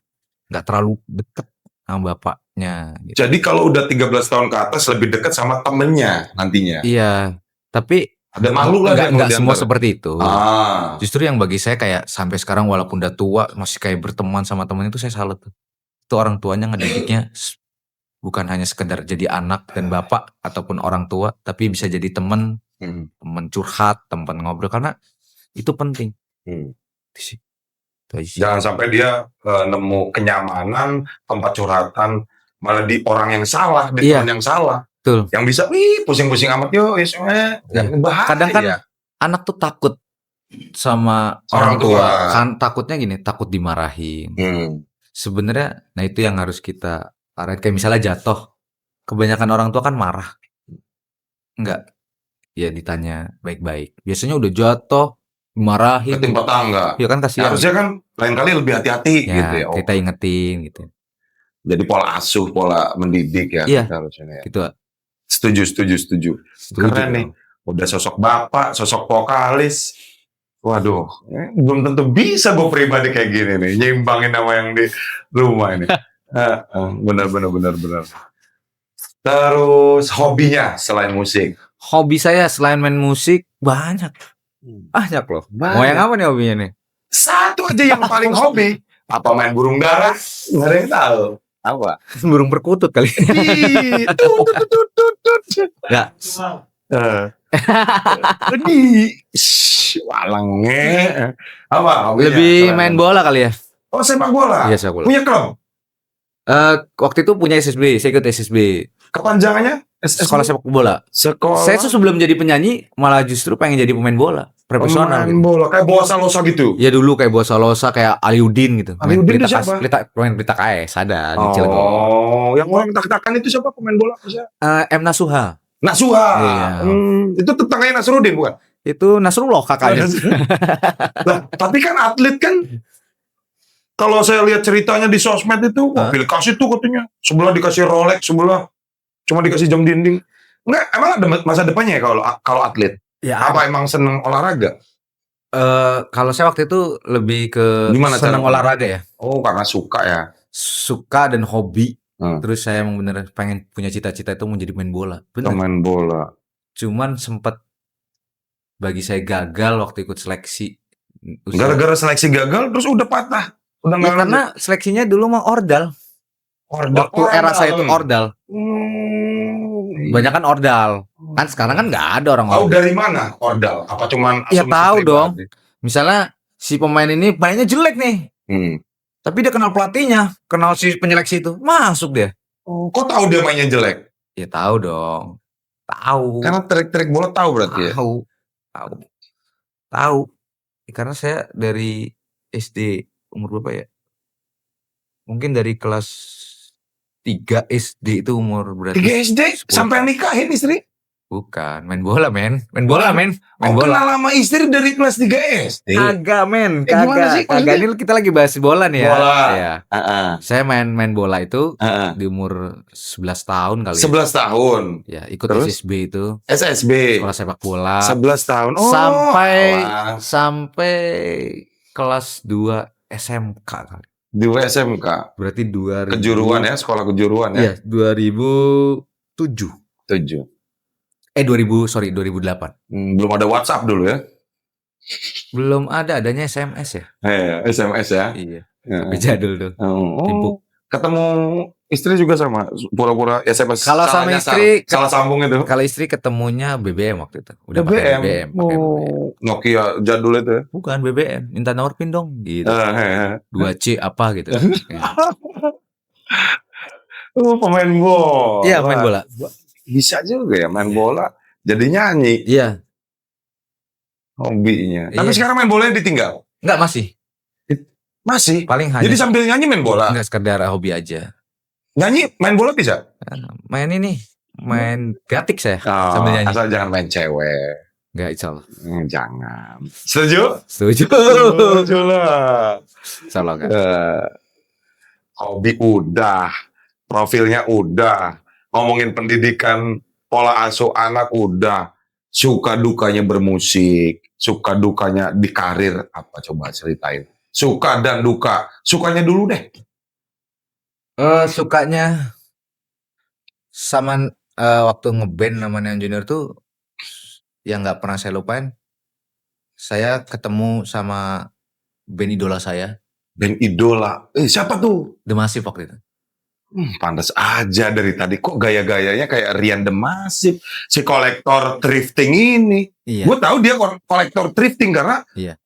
nggak terlalu deket sama bapaknya gitu. Jadi kalau udah 13 tahun ke atas lebih dekat sama temennya nantinya. Iya, tapi Ada malu lah dia nggak kalau semua diantar. seperti itu. Ah. Justru yang bagi saya kayak sampai sekarang walaupun udah tua masih kayak berteman sama temen itu saya salut tuh. Itu orang tuanya ngedidiknya bukan hanya sekedar jadi anak dan bapak ataupun orang tua, tapi bisa jadi temen curhat, temen ngobrol, karena itu penting. Itu aja sih. Jangan sampai dia nemu kenyamanan tempat curhatan malah di orang yang salah, di Iya. teman yang salah. Betul. Yang bisa pusing-pusing amat yo, bahaya. Kadang kan anak tuh takut sama orang tua. Kan takutnya gini, takut dimarahin. Sebenarnya nah itu yang harus kita arahin. Kayak misalnya jatuh. Kebanyakan orang tua kan marah. Enggak. Ya ditanya baik-baik. Biasanya udah jatuh, dimarahin. Ketimpa tangga. Ya kan kasihan. Harusnya kan lain kali lebih hati-hati Ya, gitu ya. kita ingetin gitu. Jadi pola asuh, pola mendidik ya. Iya. Kita harusnya ya. Gitu. Setuju. Keren nih. Udah sosok bapak, sosok vokalis. Waduh, belum tentu bisa gue pribadi kayak gini nih, nyimbangin sama yang di rumah ini. Benar. Terus hobinya selain musik? Hobi saya selain main musik banyak. Banyak loh. Mau yang apa nih hobinya nih? Satu aja yang paling hobi. Apa main burung dara? Nggak ada yang tahu. Apa? Burung perkutut kali. Enggak. Walangnya. Apa hobinya? Lebih Selain main bola kali ya. Oh, sepak bola. Iya, sepak bola. Punya klub? Waktu itu punya SSB, saya ikut SSB. Kepanjangannya? Sekolah sepak bola. Sekolah. Saya tuh sebelum jadi penyanyi malah justru pengen jadi pemain bola profesional. Pemain bola kayak Boa Salosa gitu. Ya dulu kayak Boa Salosa, kayak Aliudin gitu. Aliudin itu siapa? Pemain Pelita KS ada di Cilegon. Oh, yang orang tak-takan itu siapa pemain bola? M Nasuha. Nasuha. Iya. Itu tetangganya Nasruddin bukan? Itu Nasrullah kakaknya. Nah, tapi kan atlet kan, kalau saya lihat ceritanya di sosmed itu, wah pilih kasih tuh katanya. Sebelah dikasih Rolex, sebelah cuma dikasih jam dinding. Enggak, emang ada masa depannya ya kalau atlet? Ya, apa emang seneng olahraga? Kalau saya waktu itu lebih ke Gimana seneng cara olahraga ya. Oh, karena suka ya. Suka dan hobi. Hmm. Terus saya emang bener pengen punya cita-cita itu mau jadi main bola. Bener. Main bola. Cuman sempat bagi saya gagal waktu ikut seleksi. Gara-gara seleksi gagal terus udah patah. Udah Ya, karena seleksinya dulu mah ordal. Waktu era saya itu ordal. Banyak kan ordal. Kan sekarang kan nggak ada orang Tahu ordal. dari mana ordal? Apa cuman Ya asumsi tahu pribadi? dong. Misalnya si pemain ini mainnya jelek nih. Tapi dia kenal pelatihnya, kenal si penyeleksi itu, masuk dia. Oh, kok tahu dia mainnya jelek? Ya tahu dong. Tahu. Karena trik-trik bola tahu berarti ya. Tahu. Karena saya dari SD umur berapa ya? Mungkin dari kelas 3 SD itu umur berarti 3 SD 10. sampai nikahin istri? Bukan, main bola men. Main bola men. Main Oh, bola. kenal sama istri dari kelas 3 SD? Kagak men, gimana sih kagak. maksudnya? Ini kita lagi bahas bola nih ya. Bola. Ya. Saya main bola itu di umur 11 tahun kali. 11 tahun. Ya, ikut Terus? SSB itu. SSB. Sekolah sepak bola. 11 tahun. Oh, Sampai kelas 2 SMK kali. Di SMK. Berarti 2000. Kejuruan ya, sekolah kejuruan ya. Iya, 2007. 7. 2008. Belum ada WhatsApp dulu ya. Belum adanya SMS ya. SMS ya. Iya. Tapi jadul tuh. Oh, ketemu istri juga sama pura-pura SMS. Kalau sama istri salah sambung itu. Kalau istri ketemunya BBM waktu itu. Udah pakai BBM. Pakai BBM. Nokia jadul itu ya. Bukan BBM, minta nomor pin dong gitu. 2C apa gitu. Pemain bola. Iya, main bola. Bisa juga ya main bola. Jadi nyanyi Iya. hobinya. Iya. Tapi sekarang main bolanya ditinggal. Enggak masih. Masih. Paling hanya Jadi sambil nyanyi main bola. enggak sekedar hobi aja. Nyanyi, main bola bisa? Main ini, main piatik saya Oh, sambil nyanyi. asal jangan main cewek. Enggak, insyaallah. Jangan. Setuju? Setuju. Setuju lah. Insyaallah enggak. Hobi udah, profilnya udah, ngomongin pendidikan, pola asuh anak udah, suka dukanya bermusik, suka dukanya di karir apa coba ceritain. Suka dan duka, sukanya dulu deh. Sukanya sama waktu ngeband nama Neon Junior tuh yang nggak pernah saya lupain. Saya ketemu sama band idola saya, Band idola, siapa tuh? The Massive waktu itu. Pantas aja dari tadi kok gaya-gayanya kayak Rian The Massive, si kolektor thrifting ini. Iya. Gue tahu dia kolektor thrifting karena Iya.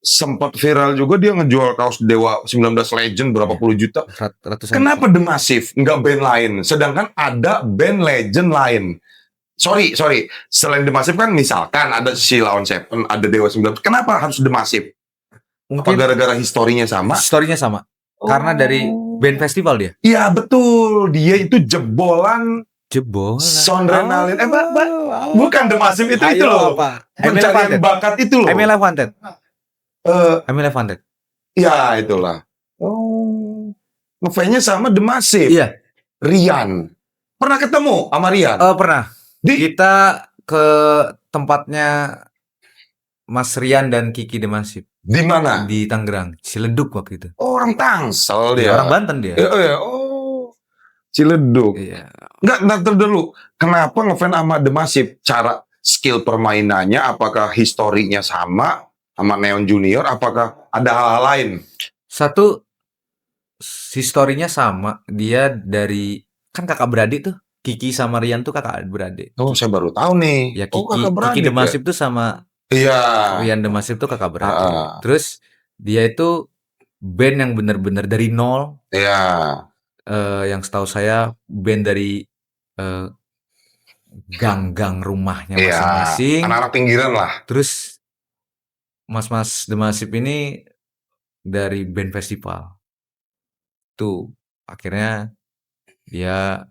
sempat viral juga dia ngejual kaos Dewa 19 Legend berapa puluh juta. Ratusan. Kenapa The Massive nggak band lain? Sedangkan ada band legend lain. Sorry. Selain The Massive kan misalkan ada Sheila on Seven, ada Dewa 19. Kenapa harus The Massive? Apa Mungkin gara-gara historinya sama? historinya sama. Karena dari band festival dia. Iya betul, dia itu jebolan Sonrenalin. Bukan The Massive itu loh. Pencarian bakat itu loh. Emilia Wanted. Emilia Wanted. Ya itulah. Ngefans-nya sama The Massive. Iya. Rian. Pernah ketemu sama Rian? Pernah. Kita ke tempatnya Mas Rian dan Kiki The Massive. Di mana? Di Tangerang, Ciledug waktu itu. Orang Tangsel dia. Orang Banten dia. Ciledug. Iya. Enggak, dulu. Kenapa ngefans sama The Massive? Cara skill permainannya, apakah historinya sama Neon Junior? Apakah ada hal-hal lain? Satu, historinya sama. Dia dari, kan kakak beradik tuh. Kiki sama Rian tuh kakak beradik. Oh, saya baru tahu nih. Ya Kiki The Massive tuh sama Rian The Massive tuh kakak beradik. Terus dia itu band yang bener-bener dari nol. Iya. Yang setahu saya band dari gang-gang rumahnya masing-masing. Anak-anak pinggiran lah. Terus Mas The Massive ini dari band festival. Tuh akhirnya dia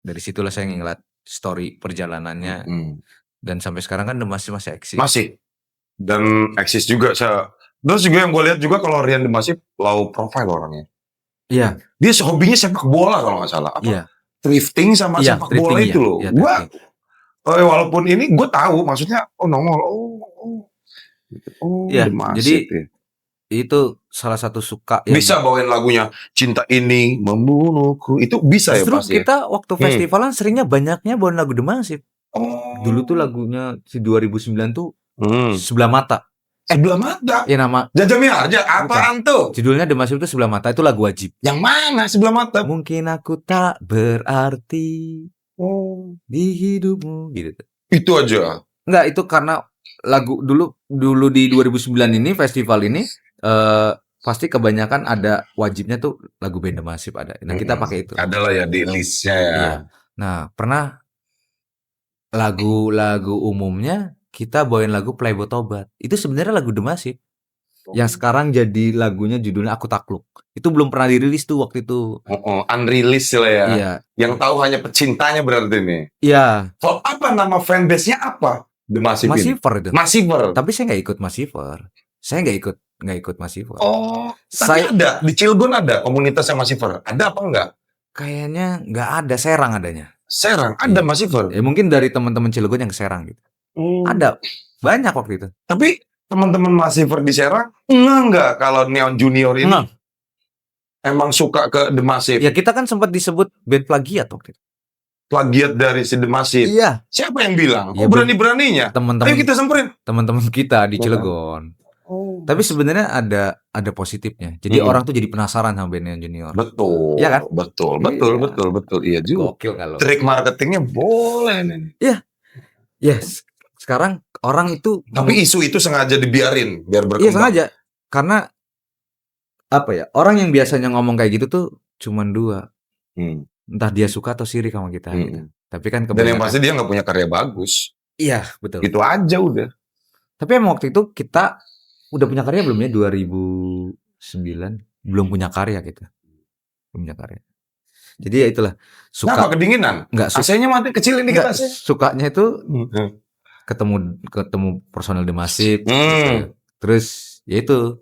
dari situlah saya ngeliat story perjalanannya. Dan sampai sekarang kan The Massive masih eksis. Masih. Dan eksis juga. Terus juga yang gue lihat juga kalau Rian The Massive low profile orangnya. Iya. Dia hobinya sepak bola kalau nggak salah. Apa? Iya. Thrifting sama sepak bola itu loh. Gua walaupun ini gue tahu maksudnya nongol. Iya. The Massive, jadi ya. Itu salah satu suka yang bisa bawain lagunya Cinta Ini Membunuhku. Itu bisa justru ya pasti. Kita waktu festivalan seringnya banyaknya bawain lagu The Massive. Dulu tuh lagunya si 2009 tuh Sebelah Mata. Sebelah Mata? Ya nama Jaja Miharja. Apaan tuh? Judulnya The Massive itu Sebelah Mata. Itu lagu wajib. Yang mana Sebelah Mata? Mungkin aku tak berarti di hidupmu gitu. Itu aja. Enggak, itu karena lagu dulu di 2009 ini festival ini pasti kebanyakan ada wajibnya tuh lagu band The Massive ada. Nah, kita pakai itu. Adalah ya di listnya ya. Iya. Nah, pernah lagu-lagu umumnya kita bawain lagu Playboy Tobat. Itu sebenarnya lagu The Massive. Yang sekarang jadi lagunya judulnya Aku Takluk. Itu belum pernah dirilis tuh waktu itu. Unreleased lah ya. Iya. Yang tahu hanya pecintanya berarti nih. Iya. So, apa nama fanbase-nya apa? The Massive ini? Massiver itu. Massiver. Tapi saya nggak ikut Massiver. Saya nggak ikut Massiver. Tapi ada di Cilegon ada komunitas yang Massiver. Ada apa enggak? Kayaknya nggak ada. Serang adanya. Serang ada Massiver. Ya mungkin dari teman-teman Cilegon yang ke Serang gitu. Ada banyak waktu itu. Tapi teman-teman Massiver di Serang enggak kalau Neon Junior ini emang suka ke The Massive. Ya kita kan sempat disebut band plagiat waktu itu. Plagiat dari si The Massive. Iya. Siapa yang bilang? Ya, berani-beraninya? Teman-teman. Ayo kita samperin. Teman-teman kita di Cilegon. Tapi sebenarnya ada positifnya. Jadi orang tuh jadi penasaran sama band Neon Junior. Betul. Iya kan? Betul. Iya juga. Gokil kalau. Trik marketingnya boleh nih. Iya. Yes. Sekarang orang itu. Tapi isu itu sengaja dibiarin biar berkembang. Iya sengaja. Karena apa ya? Orang yang biasanya ngomong kayak gitu tuh cuman dua. Entah dia suka atau sirik sama kita. Gitu. Tapi kan dan yang pasti dia nggak punya karya bagus. Iya betul. Itu aja udah. Tapi emang waktu itu kita udah punya karya belum ya 2009 belum punya karya kita. Belum punya karya. Jadi ya itulah Kenapa suka kedinginan? nggak AC-nya mati, kecilin dikit nggak, AC. sukanya itu Hmm. ketemu personel di Masif Hmm. gitu. Terus ya itu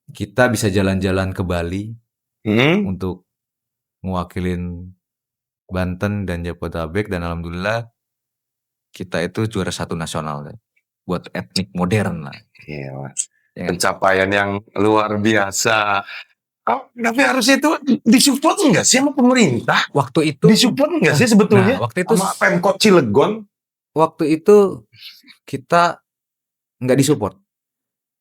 kita bisa jalan-jalan ke Bali Hmm. untuk ngewakilin Banten dan Jabodetabek, dan alhamdulillah kita itu juara 1 nasional deh, buat etnik modern lah. Iya, Mas. Ya kan? Pencapaian yang luar biasa. Oh, tapi harusnya itu disupport nggak sih sama pemerintah? Waktu itu Disupport nggak sih sebetulnya? waktu itu Sama Pemkot Cilegon kita nggak disupport.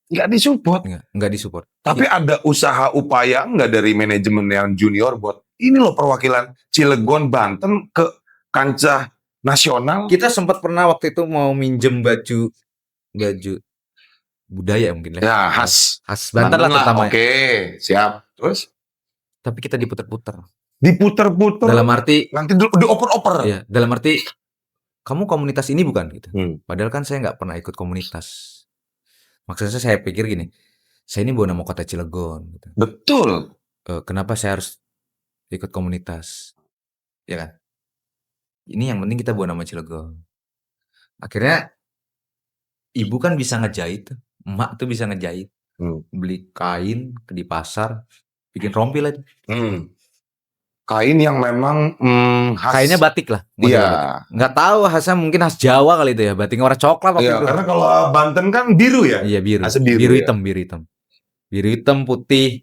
nggak disupport. Nggak disupport. Tapi ada usaha upaya nggak dari manajemen yang junior buat ini loh perwakilan Cilegon Banten ke kancah nasional? Kita sempat pernah waktu itu mau minjem baju budaya mungkin Ya, khas Banten lah terutama. Oke, siap. Terus Tapi kita diputer-puter. diputer-puter. Dalam arti Nanti dioper-oper. Iya, dalam arti kamu komunitas ini bukan gitu. Hmm. Padahal kan saya nggak pernah ikut komunitas. Maksudnya saya pikir gini, saya ini bawa nama kota Cilegon gitu. Betul. Kenapa saya harus ikut komunitas? Ya kan? Ini yang penting kita bawa nama Cilegon. Akhirnya ibu kan bisa ngejahit, emak tuh bisa ngejahit. Beli kain di pasar, bikin rompi lagi. Kain yang memang khas. Kainnya batik lah. Iya. Nggak tahu khasnya, mungkin khas Jawa kali itu ya. Batiknya warna coklat waktu Iya, itu. karena kalau Banten kan biru ya. Iya, biru. Khasnya biru, Biru ya. hitam, biru hitam. Biru hitam, putih.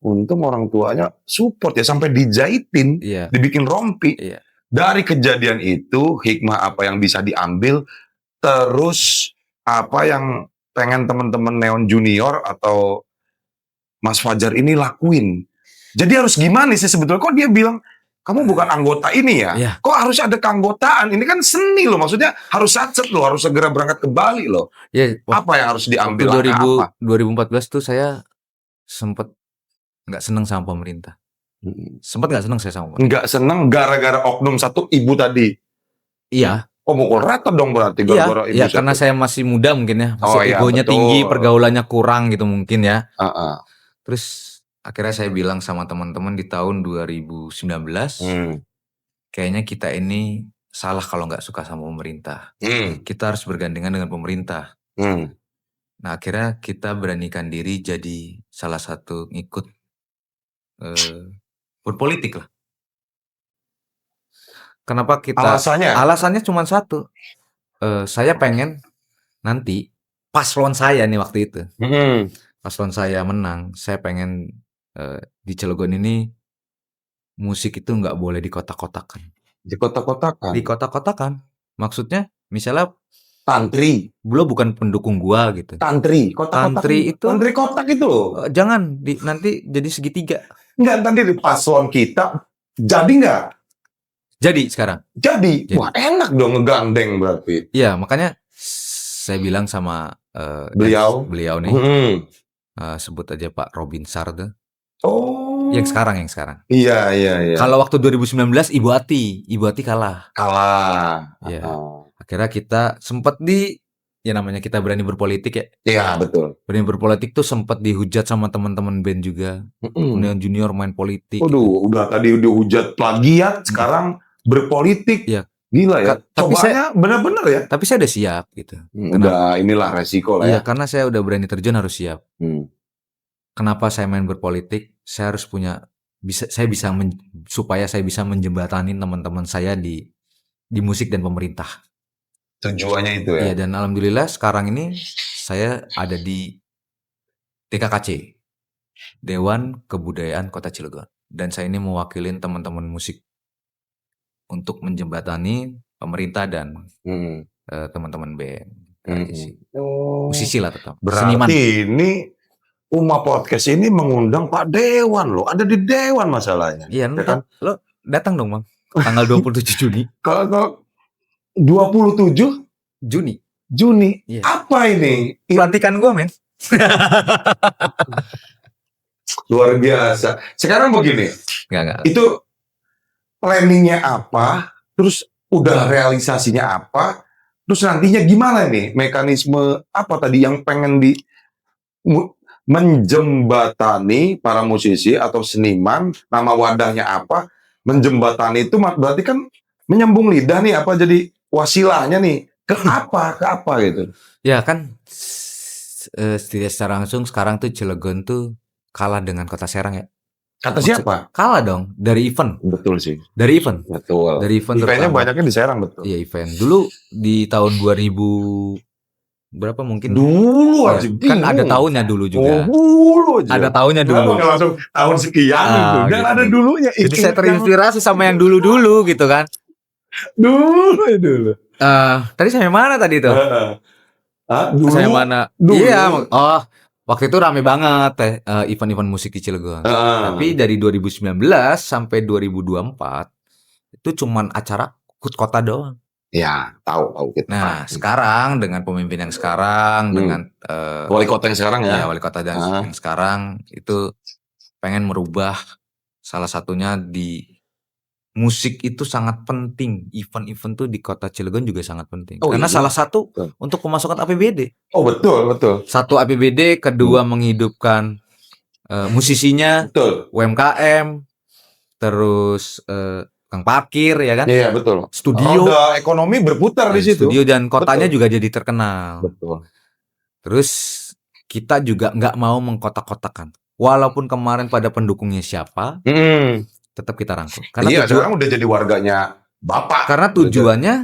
Untung orang tuanya support ya, sampai dijahitin, Iya. dibikin rompi. Iya. Dari kejadian itu, hikmah apa yang bisa diambil, terus apa yang pengen teman-teman Neon Junior atau Mas Fajar ini lakuin. Jadi harus gimana sih sebetulnya? Kok dia bilang, kamu bukan anggota ini ya? Iya. Kok harus ada keanggotaan? Ini kan seni loh, maksudnya harus satset loh, harus segera berangkat ke Bali loh. Ya, Apa yang harus diambil? waktu Langkah apa? 2014 tuh saya sempet nggak seneng sama pemerintah. Sempet nggak seneng saya sama pemerintah. Nggak seneng gara-gara oknum satu ibu tadi. Iya. Oh, mukul rata dong berarti gara-gara ibu Iya, satu. karena saya masih muda mungkin ya. Masih Oh, iya, egonya betul. tinggi, pergaulannya kurang gitu mungkin ya. Heeh. Terus akhirnya saya bilang sama teman-teman di tahun 2019, kayaknya kita ini salah kalau nggak suka sama pemerintah. Kita harus bergandengan dengan pemerintah. Nah, akhirnya kita beranikan diri jadi salah satu ngikut berpolitik lah. Kenapa kita? Alasannya? Alasannya cuma satu. Saya pengen nanti paslon saya nih waktu itu, paslon saya menang, saya pengen di Cilegon ini musik itu nggak boleh dikotak-kotakan. Di kota-kotakan. Dikotak-kotakan. Maksudnya misalnya Tantri. Beliau bukan pendukung gua gitu. Tantri. Kotak-kotak. Tantri itu Tantri kotak itu loh. jangan nanti jadi segitiga. Enggak, nanti di paslon kita jadi nggak? Jadi sekarang. Jadi. Wah, enak dong ngegandeng berarti. Iya, makanya saya bilang sama Beliau nih, sebut aja Pak Robin Sarde. Oh. Yang sekarang. Iya. Kalau waktu 2019 Ibu Ati kalah. Iya. Akhirnya kita sempat namanya kita berani berpolitik ya. Iya, betul. Berani berpolitik tuh sempat dihujat sama teman-teman band juga. Neon Junior main politik. Waduh, udah tadi dihujat plagiat, sekarang berpolitik. Iya. Gila ya. Tapi Cobanya benar-benar ya. Tapi saya udah siap gitu. Udah, inilah resiko lah ya. Iya, karena saya udah berani terjun, harus siap. Kenapa saya main berpolitik? Saya harus supaya saya bisa menjembatani teman-teman saya di musik dan pemerintah. Tujuannya itu ya. Iya, dan alhamdulillah sekarang ini saya ada di DKKC, Dewan Kebudayaan Kota Cilegon, dan saya ini mewakilin teman-teman musik untuk menjembatani pemerintah dan teman-teman band. Musisi lah tetap. Berarti Seniman. ini Uma Podcast ini mengundang Pak Dewan loh. Ada di Dewan masalahnya. Iya, ya kan? lo datang dong Bang. Tanggal 27 Juni. Kalau 27 Juni. Iya. Apa ini? Pelantikan gue, men. Luar biasa. Sekarang begini. Enggak. Itu planningnya apa? Terus udah realisasinya apa? Terus nantinya gimana nih? Mekanisme apa tadi yang pengen menjembatani para musisi atau seniman? Nama wadahnya apa? menjembatani itu berarti kan menyambung lidah nih, apa jadi wasilahnya nih ke apa gitu. Ya kan tidak secara langsung sekarang tuh Cilegon tuh kalah dengan Kota Serang ya. Kata siapa? Kalah dong dari event. Betul sih. Dari event. Betul. Dari event Eventnya terutama. banyaknya di Serang, betul. Iya, event. Dulu di tahun 2000 berapa mungkin? Dulu Ya, aja. kan ada tahunnya dulu juga. Dulu aja. Ada tahunnya Kenapa dulu. nggak langsung tahun sekian gitu. Dan gitu. ada dulunya. Jadi saya terinspirasi sama yang dulu-dulu gitu kan. Dulu. Tadi saya mana tadi tuh? Dulu. Saya mana? Dulu. Iya, waktu itu rame banget event-event musik di Cilegon. Tapi dari 2019 sampai 2024 itu cuman acara HUT kota doang. Ya, tahu kita. Nah, sekarang dengan pemimpin yang sekarang, dengan wali kota yang sekarang ya. ya wali kota yang sekarang itu pengen merubah, salah satunya di musik itu sangat penting. Event-event tuh di kota Cilegon juga sangat penting. Karena salah satu untuk pemasukan APBD. Oh, betul. Satu APBD, kedua menghidupkan musisinya, Betul. UMKM, terus tukang parkir ya kan? Iya, betul. Studio. Roda ekonomi berputar di situ. Studio dan kotanya juga jadi terkenal. Betul. Terus kita juga nggak mau mengkotak-kotakan. Walaupun kemarin pada pendukungnya siapa, tetap kita rangkul. Karena sekarang udah jadi warganya Bapak. Karena tujuannya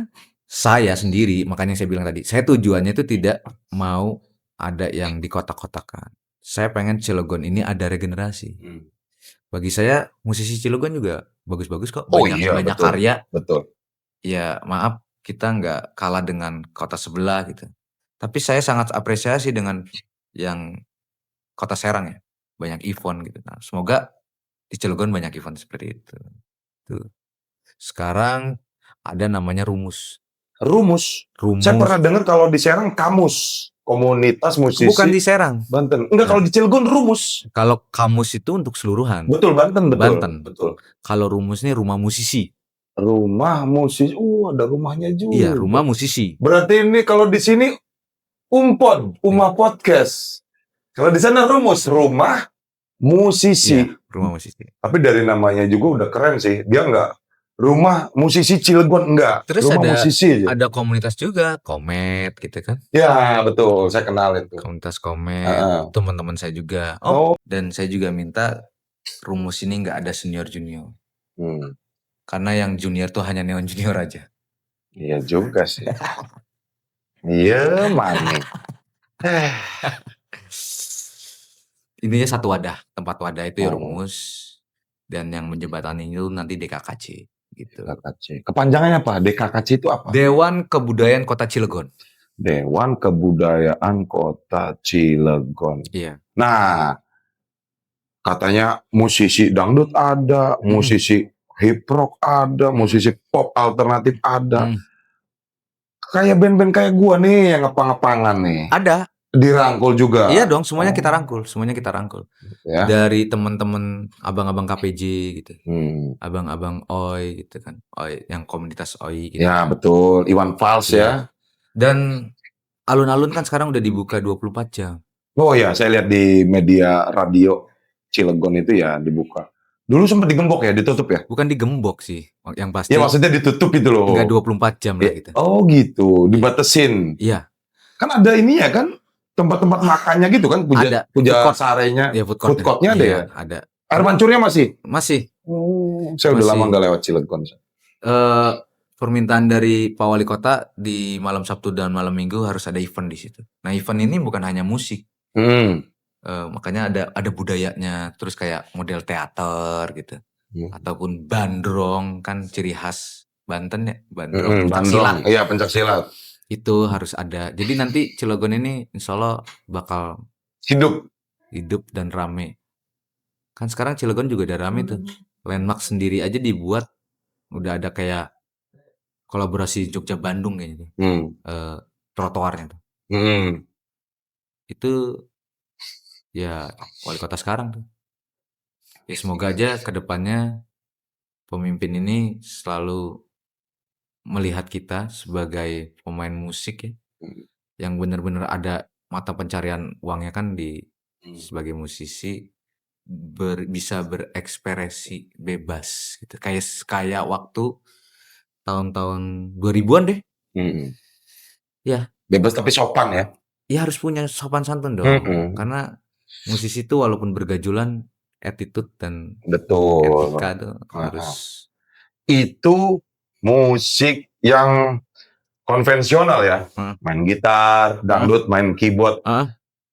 saya sendiri, makanya saya bilang tadi, saya tujuannya itu tidak mau ada yang dikotak-kotakan. Saya pengen Cilegon ini ada regenerasi. Bagi saya musisi Cilegon juga bagus-bagus kok, banyak betul. karya. Betul. Ya maaf, kita nggak kalah dengan kota sebelah gitu. Tapi saya sangat apresiasi dengan yang kota Serang ya, banyak event gitu. Nah, semoga di Cilegon banyak event seperti itu. Tuh. Sekarang ada namanya Rumus. Saya pernah dengar kalau di Serang Kamus, komunitas musisi. Bukan di Serang, Banten. Enggak, kalau di Cilegon Rumus. Kalau Kamus itu untuk seluruhan. Betul, Banten. Betul. Kalau Rumus ini rumah musisi. Rumah musisi. Ada rumahnya juga. Iya, rumah musisi. Berarti ini kalau di sini Umah Podcast. Kalau di sana Rumus, rumah musisi. Iya, rumah musisi. Tapi dari namanya juga udah keren sih. Dia enggak rumah musisi Cilegon, enggak. Terus rumah musisi aja. Ada komunitas juga, Komet gitu kan. Ya, betul. Saya kenal itu. Komunitas Komet, teman-teman saya juga. Dan saya juga minta Rumus ini nggak ada senior junior. Karena yang junior tuh hanya neon junior aja. Iya juga sih. Iya, mana. Intinya satu wadah, tempat wadah itu ya Rumus. Dan yang menjembatani itu nanti DKKC gitu. DKKC. Kepanjangannya apa? DKKC itu apa? Dewan Kebudayaan Kota Cilegon. Dewan Kebudayaan Kota Cilegon. Iya. Nah, katanya musisi dangdut ada, musisi hip rock ada, musisi pop alternatif ada. Kayak band-band kayak gua nih yang ngepang-ngepangan nih. Ada. Dirangkul juga. Iya dong, semuanya kita rangkul, Ya. Dari teman-teman abang-abang KPJ gitu. Abang-abang OI gitu kan. OI yang komunitas OI gitu. Ya, betul. Iwan Fals ya. Dan alun-alun kan sekarang udah dibuka 24 jam. Oh ya, saya lihat di media radio Cilegon itu ya dibuka. Dulu sempat digembok ya, ditutup ya? Bukan digembok sih, yang pasti. Ya maksudnya ditutup itu loh. Enggak 24 jam lah gitu. Oh gitu, dibatasin. Iya. Kan ada ini ya kan, tempat-tempat makannya gitu kan, puja sarenya. Ya, food courtnya ada ya? Ada. Air mancurnya masih? Masih. Saya udah lama nggak lewat Cilegon. Permintaan dari Pak Wali Kota di malam Sabtu dan malam Minggu harus ada event di situ. Nah, event ini bukan hanya musik. Makanya ada budayanya, terus kayak model teater gitu, ataupun bandrong kan ciri khas Banten ya, bandrong. Iya, pencaksilat. Itu harus ada. Jadi nanti Cilegon ini insya Allah bakal hidup dan rame. Kan sekarang Cilegon juga udah rame tuh. Landmark sendiri aja dibuat, udah ada kayak kolaborasi Jogja Bandung kayaknya tuh. Trotoarnya tuh. Itu ya wali kota sekarang tuh. Ya semoga aja kedepannya pemimpin ini selalu melihat kita sebagai pemain musik ya, yang benar-benar ada mata pencarian uangnya kan di sebagai musisi, bisa berekspresi bebas gitu. Kayak waktu tahun-tahun 2000-an deh. Mm-mm. Ya, Bebas tapi sopan ya. ya harus punya sopan santun dong. Karena musisi itu walaupun bergajulan, attitude dan Betul. etika tuh harus. Itu musik yang konvensional ya. Main gitar, dangdut, main keyboard.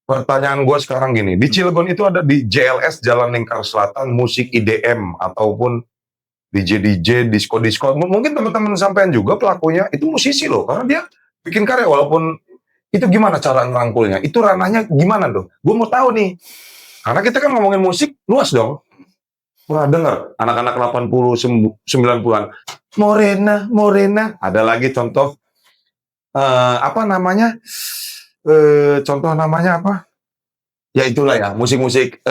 Pertanyaan gue sekarang gini, di Cilegon itu ada di JLS Jalan Lingkar Selatan musik IDM ataupun DJ disco. Mungkin teman-teman sampean juga pelakunya itu musisi loh, karena dia bikin karya walaupun itu gimana cara ngerangkulnya? Itu ranahnya gimana tuh? Gue mau tahu nih. Karena kita kan ngomongin musik luas dong. Pernah dengar anak-anak 80 90-an Morena. Ada lagi contoh apa namanya? Contoh namanya apa? Ya itulah ya, musik-musik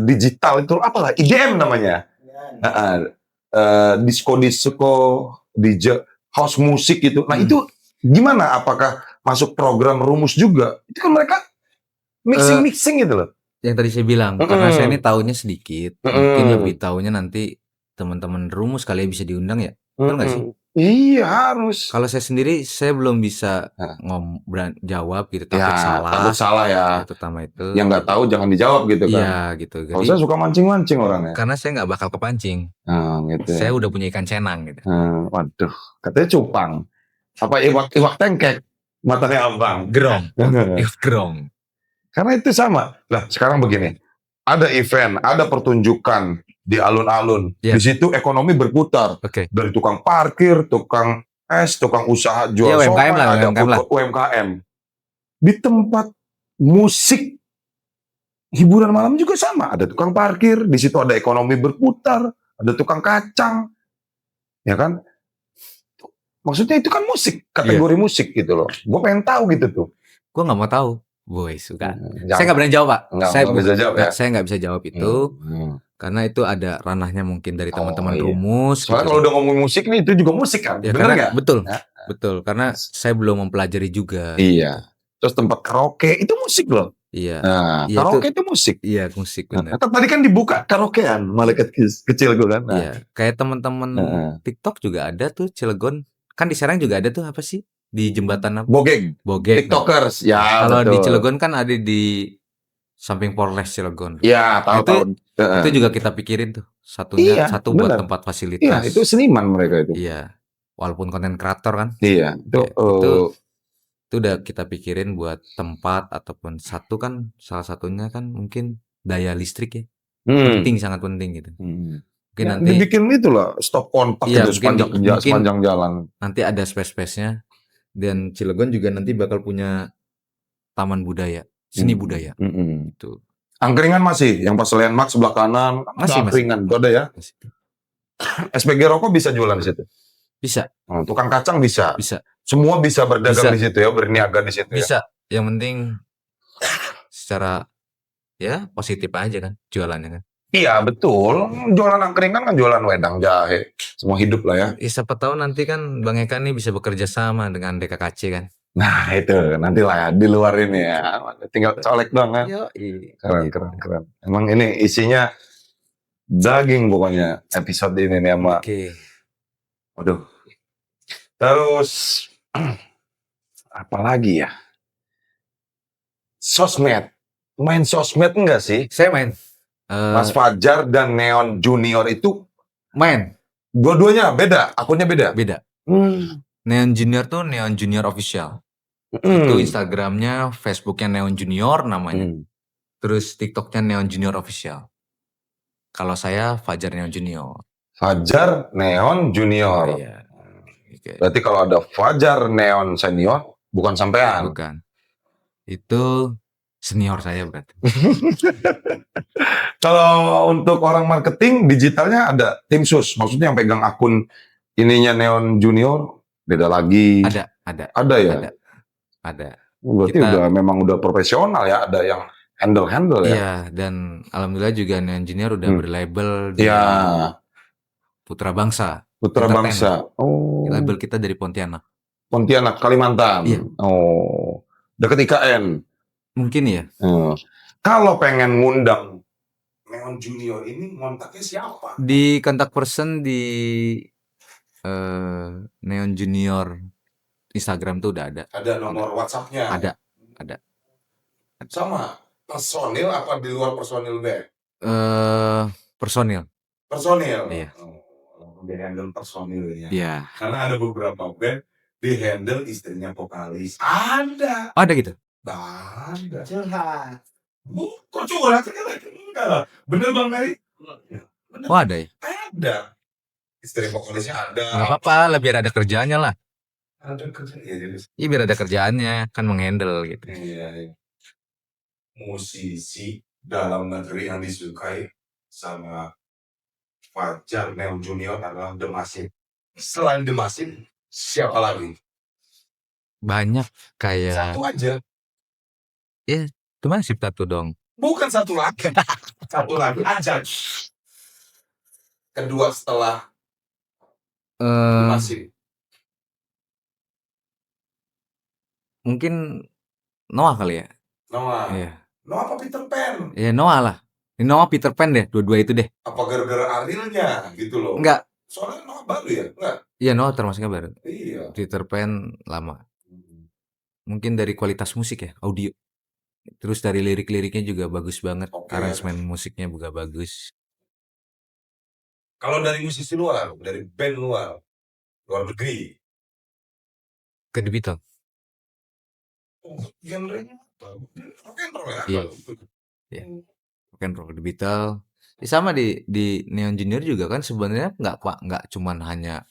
digital itu apalah, IDM namanya. Disco, DJ, house musik gitu. Nah itu gimana? Apakah masuk program rumus juga? Itu kan mereka mixing gitu loh. Yang tadi saya bilang, karena saya ini taunya sedikit, mungkin lebih taunya nanti teman-teman rumus kali ya bisa diundang ya, betul nggak sih? Iya harus. Kalau saya sendiri, saya belum bisa jawab gitu, takut Takut salah ya. Terutama itu. Yang nggak tahu jangan dijawab gitu kan. Iya gitu. Kalau saya suka mancing-mancing orangnya. Karena saya nggak bakal kepancing. Gitu. Saya udah punya ikan cenang gitu. Waduh, katanya cupang. Apa iwak tengkek? Matanya abang. Gerong. Gerong. Karena itu sama. Lah sekarang begini, ada event, ada pertunjukan di alun-alun. Di situ ekonomi berputar. Dari tukang parkir, tukang es, tukang usaha jual somai, ada UMKM. Di tempat musik hiburan malam juga sama. Ada tukang parkir, di situ ada ekonomi berputar, ada tukang kacang, ya kan? Maksudnya itu kan musik, kategori musik gitu loh. Gue pengen tahu gitu tuh. Gue nggak mau tahu. Boy suka. Saya nggak berani jawab Pak. Saya nggak bisa jawab itu karena itu ada ranahnya mungkin dari teman-teman rumus. Soalnya kalau udah ngomong musik nih itu juga musik kan? Ya, bener nggak? Betul. Karena saya belum mempelajari juga. Iya. Terus tempat karaoke itu musik loh. Iya. Nah, karaoke itu musik. Iya musik benar. Tadi kan dibuka karaokean malaikat kecil gue kan. Iya. Kayak teman-teman TikTok juga ada tuh Cilegon. Kan di Serang juga ada tuh apa sih? Di jembatan apa? Bogeg. TikTokers. Ya, kalau di Cilegon kan ada di samping Polres Cilegon. Iya, tahu. Itu juga kita pikirin tuh. Satu buat tempat fasilitas. Iya, itu seniman mereka itu. Iya. Walaupun konten kreator kan. Iya, itu udah kita pikirin buat tempat ataupun salah satunya kan mungkin daya listrik ya. Penting, sangat penting gitu. Mungkin nanti dibikin itulah stop kontak gitu sepanjang jalan. Nanti ada space-nya. Dan Cilegon juga nanti bakal punya taman budaya, seni budaya. Itu. Angkringan masih, yang pas landmark sebelah kanan masih angkringan, itu ada ya. Masih. SPG rokok bisa jualan di situ. Bisa. Tukang kacang bisa. Bisa. Semua bisa berdagang di situ ya, berniaga di situ. Bisa. Ya? Yang penting secara ya positif aja kan jualannya kan. Iya betul, jualan angkringan kan jualan wedang jahe, semua hidup lah ya. Siapa tahu nanti kan Bang Eka nih bisa bekerja sama dengan DKKC kan. Nah itu nanti lah ya di luar ini ya, tinggal colek doang kan. Keren. Emang ini isinya daging pokoknya episode ini nih sama. Waduh. Terus apa lagi ya? Sosmed, main sosmed enggak sih? Saya main. Mas Fajar dan Neon Junior itu main. Dua-duanya beda, akunnya beda. Neon Junior tuh Neon Junior Official. Itu Instagramnya, Facebooknya Neon Junior namanya. Terus TikToknya Neon Junior Official. Kalau saya Fajar Neon Junior. Fajar Neon Junior. Iya. Berarti kalau ada Fajar Neon Senior, bukan sampean. Bukan. Itu senior saya berarti. Kalau untuk orang marketing digitalnya ada tim sus, maksudnya yang pegang akun ininya Neon Junior beda lagi. Ada ya. Ada. Berarti memang udah profesional ya, ada yang handle ya. Iya, dan alhamdulillah juga Neon Junior udah berlabel di Putra Bangsa. Oh. Label kita dari Pontianak, Kalimantan. Iya. Oh, dekat IKN. Mungkin ya. Kalau pengen ngundang Neon Junior ini ngontaknya siapa? Di kontak person di Neon Junior Instagram tuh udah ada. Ada nomor WhatsApp-nya? Ada. Sama personil apa di luar personil band? Personil. Personil? Iya. Di handle personil ya? Iya. Karena ada beberapa band di handle istrinya vokalis. Ada. Ada gitu? Ada. Curhat. Kok curhat? Enggak lah. Bener Bang Mary? Bener. Oh ada ya? Ada. Istri vokalisnya ada. Nggak apa-apa lah, biar ada kerjaannya lah. Ada kerja. Iya biar ada kerjaannya, kan menghandle gitu. Iya. Musisi dalam negeri yang disukai sama Fajar Neon Junior adalah The Massive. Selain The Massive, siapa lagi? Banyak kayak Satu aja. cuma sip tattoo dong. Bukan satu lagi. Satu lagi aja. Kedua setelah The Massive. Mungkin Noah kali ya? Noah. Iya. Noah apa Peter Pan? Iya Noah lah. Ini Noah Peter Pan deh, dua-dua itu deh. Apa gara-gara Arielnya gitu loh? Enggak. Soalnya Noah baru ya? Enggak? Iya Noah termasuknya baru. Iya. Peter Pan lama. Mungkin dari kualitas musik ya, audio. Terus dari lirik-liriknya juga bagus banget. Oke. Aransemen musiknya juga bagus. Kalau dari musisi luar, dari band luar negeri, Ke The Beatles. genrenya apa? Rock and roll ya? Iya. Iya. Rock and roll The Beatles. Sama di Neon Junior juga kan sebenarnya nggak cuman hanya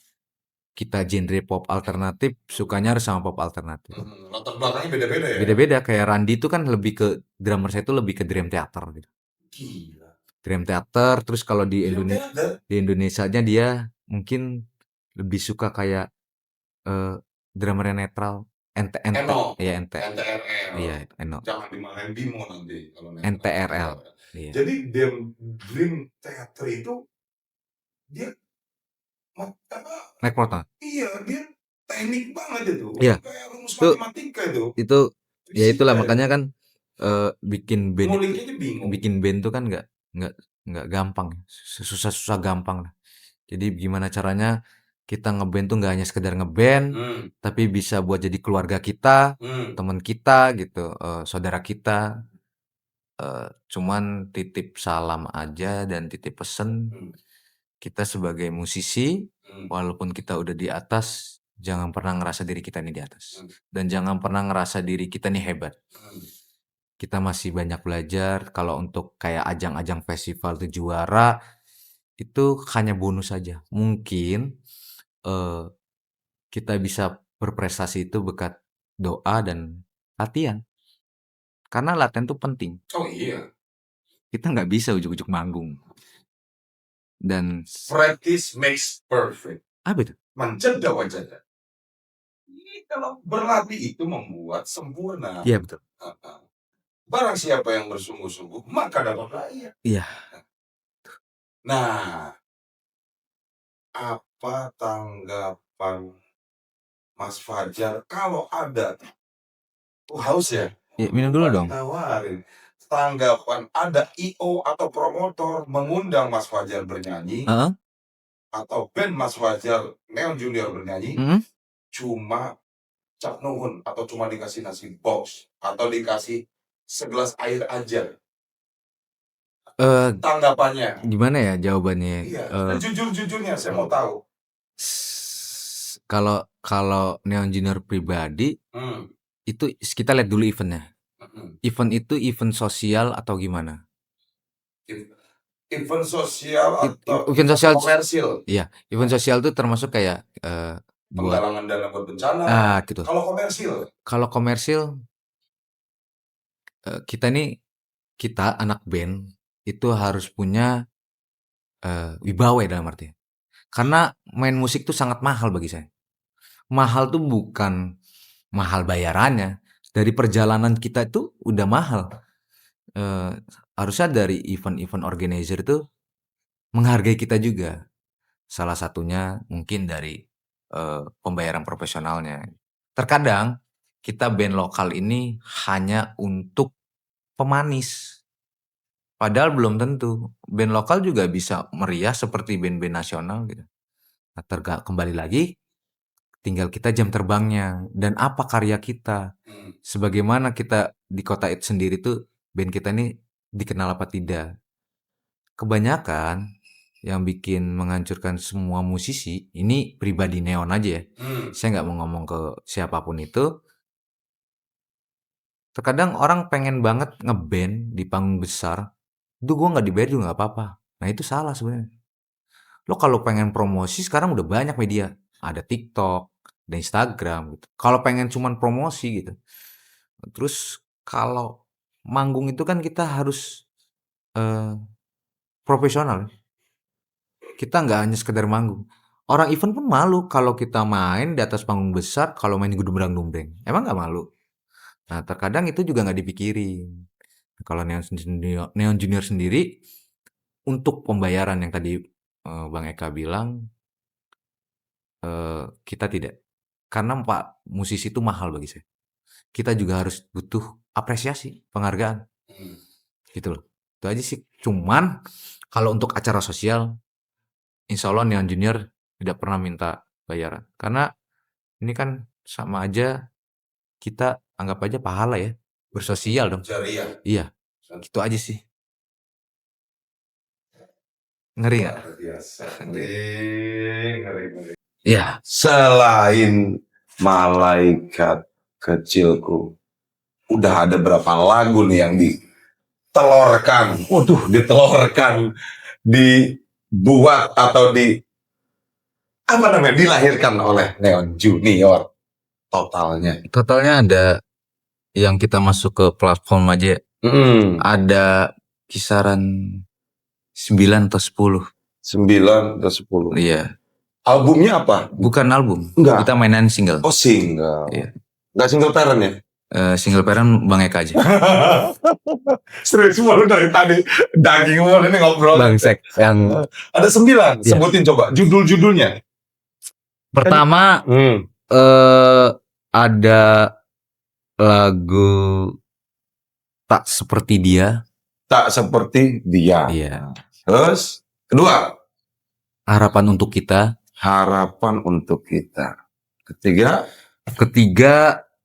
kita genre pop alternatif, sukanya harus sama pop alternatif. Latar belakangnya beda-beda ya? Beda-beda, kayak Randy itu kan lebih ke drummer saya itu lebih ke dream theater gitu. Gila. Dream theater, terus kalau di Indonesia Beda. di Indonesianya dia mungkin lebih suka kayak drummernya netral, Eno. iya NTRL. iya Eno, Jangan dimarahin Bimo nanti kalau NTRL. Iya. Jadi Dream Theater itu dia Naik motor. iya, dia teknik banget itu. Iya. Kayak rumus Tuh. matematika itu. Itu ya itulah Fisika makanya kan bikin band nguliknya aja bingung. bikin band tuh kan nggak gampang, susah gampang lah. Jadi gimana caranya kita ngeband tuh nggak hanya sekedar ngeband, tapi bisa buat jadi keluarga kita, teman kita gitu, saudara kita. Cuman titip salam aja dan titip pesen, kita sebagai musisi, walaupun kita udah di atas, jangan pernah ngerasa diri kita nih di atas, dan jangan pernah ngerasa diri kita nih hebat. Kita masih banyak belajar. Kalau untuk kayak ajang-ajang festival tuh juara, itu hanya bonus saja. Mungkin kita bisa berprestasi itu berkat doa dan latihan. Karena latihan tuh penting. Oh iya. Kita nggak bisa ujuk-ujuk manggung. Dan Practice makes perfect. apa itu? Menjeda wajada. Kalau berlatih itu membuat sempurna. Iya betul. Barang siapa yang bersungguh-sungguh, maka dapat rakyat. Iya. Nah, apa tanggapan Mas Fajar kalau ada haus ya? Ya, minum dulu dong. Tawarin. Tanggapan ada IO atau promotor mengundang Mas Fajar bernyanyi, atau band Mas Fajar Neon Junior bernyanyi, cuma cap nuhun atau cuma dikasih nasi box atau dikasih segelas air aja. Tanggapannya gimana ya jawabannya? Iya, jujur-jujurnya saya mau tahu. Kalau Neon Junior pribadi, itu kita lihat dulu eventnya. Event itu event sosial atau gimana? Event sosial atau event sosial komersil? Iya, event sosial itu termasuk kayak penggalangan dana buat bencana. gitu. Kalau komersil, kita anak band itu harus punya wibawa dalam arti. Karena main musik tuh sangat mahal bagi saya. Mahal tuh bukan mahal bayarannya, dari perjalanan kita itu udah mahal. Harusnya dari event-event organizer itu menghargai kita juga. Salah satunya mungkin dari pembayaran profesionalnya. Terkadang kita band lokal ini hanya untuk pemanis Padahal belum tentu. Band lokal juga bisa meriah seperti band-band nasional gitu. Nah, kembali lagi, tinggal kita jam terbangnya dan apa karya kita. Sebagaimana kita di kota itu sendiri tuh band kita ini dikenal apa tidak. Kebanyakan yang bikin menghancurkan semua musisi, ini pribadi Neon aja ya. Saya nggak mau ngomong ke siapapun itu. Terkadang orang pengen banget ngeband di panggung besar, itu gue nggak dibayar juga nggak apa-apa. Nah itu salah sebenarnya. Lo kalau pengen promosi sekarang udah banyak media, ada TikTok, ada Instagram gitu. Kalau pengen cuman promosi gitu. Terus kalau manggung itu kan kita harus profesional. Kita nggak hanya sekedar manggung. Orang event pun malu kalau kita main di atas panggung besar, kalau main di gedung-gedung. Emang nggak malu? Nah terkadang itu juga nggak dipikirin. Kalau Neon Junior sendiri, untuk pembayaran yang tadi Bang Eka bilang, kita tidak. Karena Pak, musisi itu mahal bagi saya. Kita juga harus butuh apresiasi, penghargaan. Gitu loh. Itu aja sih. Cuman, kalau untuk acara sosial, insya Allah Neon Junior tidak pernah minta bayaran. Karena ini kan sama aja, kita anggap aja pahala ya. Bersosial dong. Jariah. Iya. Gitu aja sih. Ngeri gak? Ngeri. Iya. Selain Malaikat Kecilku, udah ada berapa lagu nih yang ditelorkan? Waduh, ditelorkan, dibuat atau dilahirkan oleh Neon Junior totalnya. Totalnya ada yang kita masuk ke platform aja. Ada kisaran 9 atau 10. 9 atau 10. Iya. Albumnya apa? Bukan album. Enggak. Kita mainan single. Oh, single. Iya. Enggak single parent ya? Single parent Bang Eka aja. Serius mulu dari tadi. Daging mulu ini ngobrol. Bang Sek yang Ada 9. Iya. Sebutin coba judul-judulnya. pertama ada lagu Tak Seperti Dia. Tak Seperti Dia. Iya. Terus kedua, Harapan Untuk Kita. Harapan Untuk Kita. Ketiga,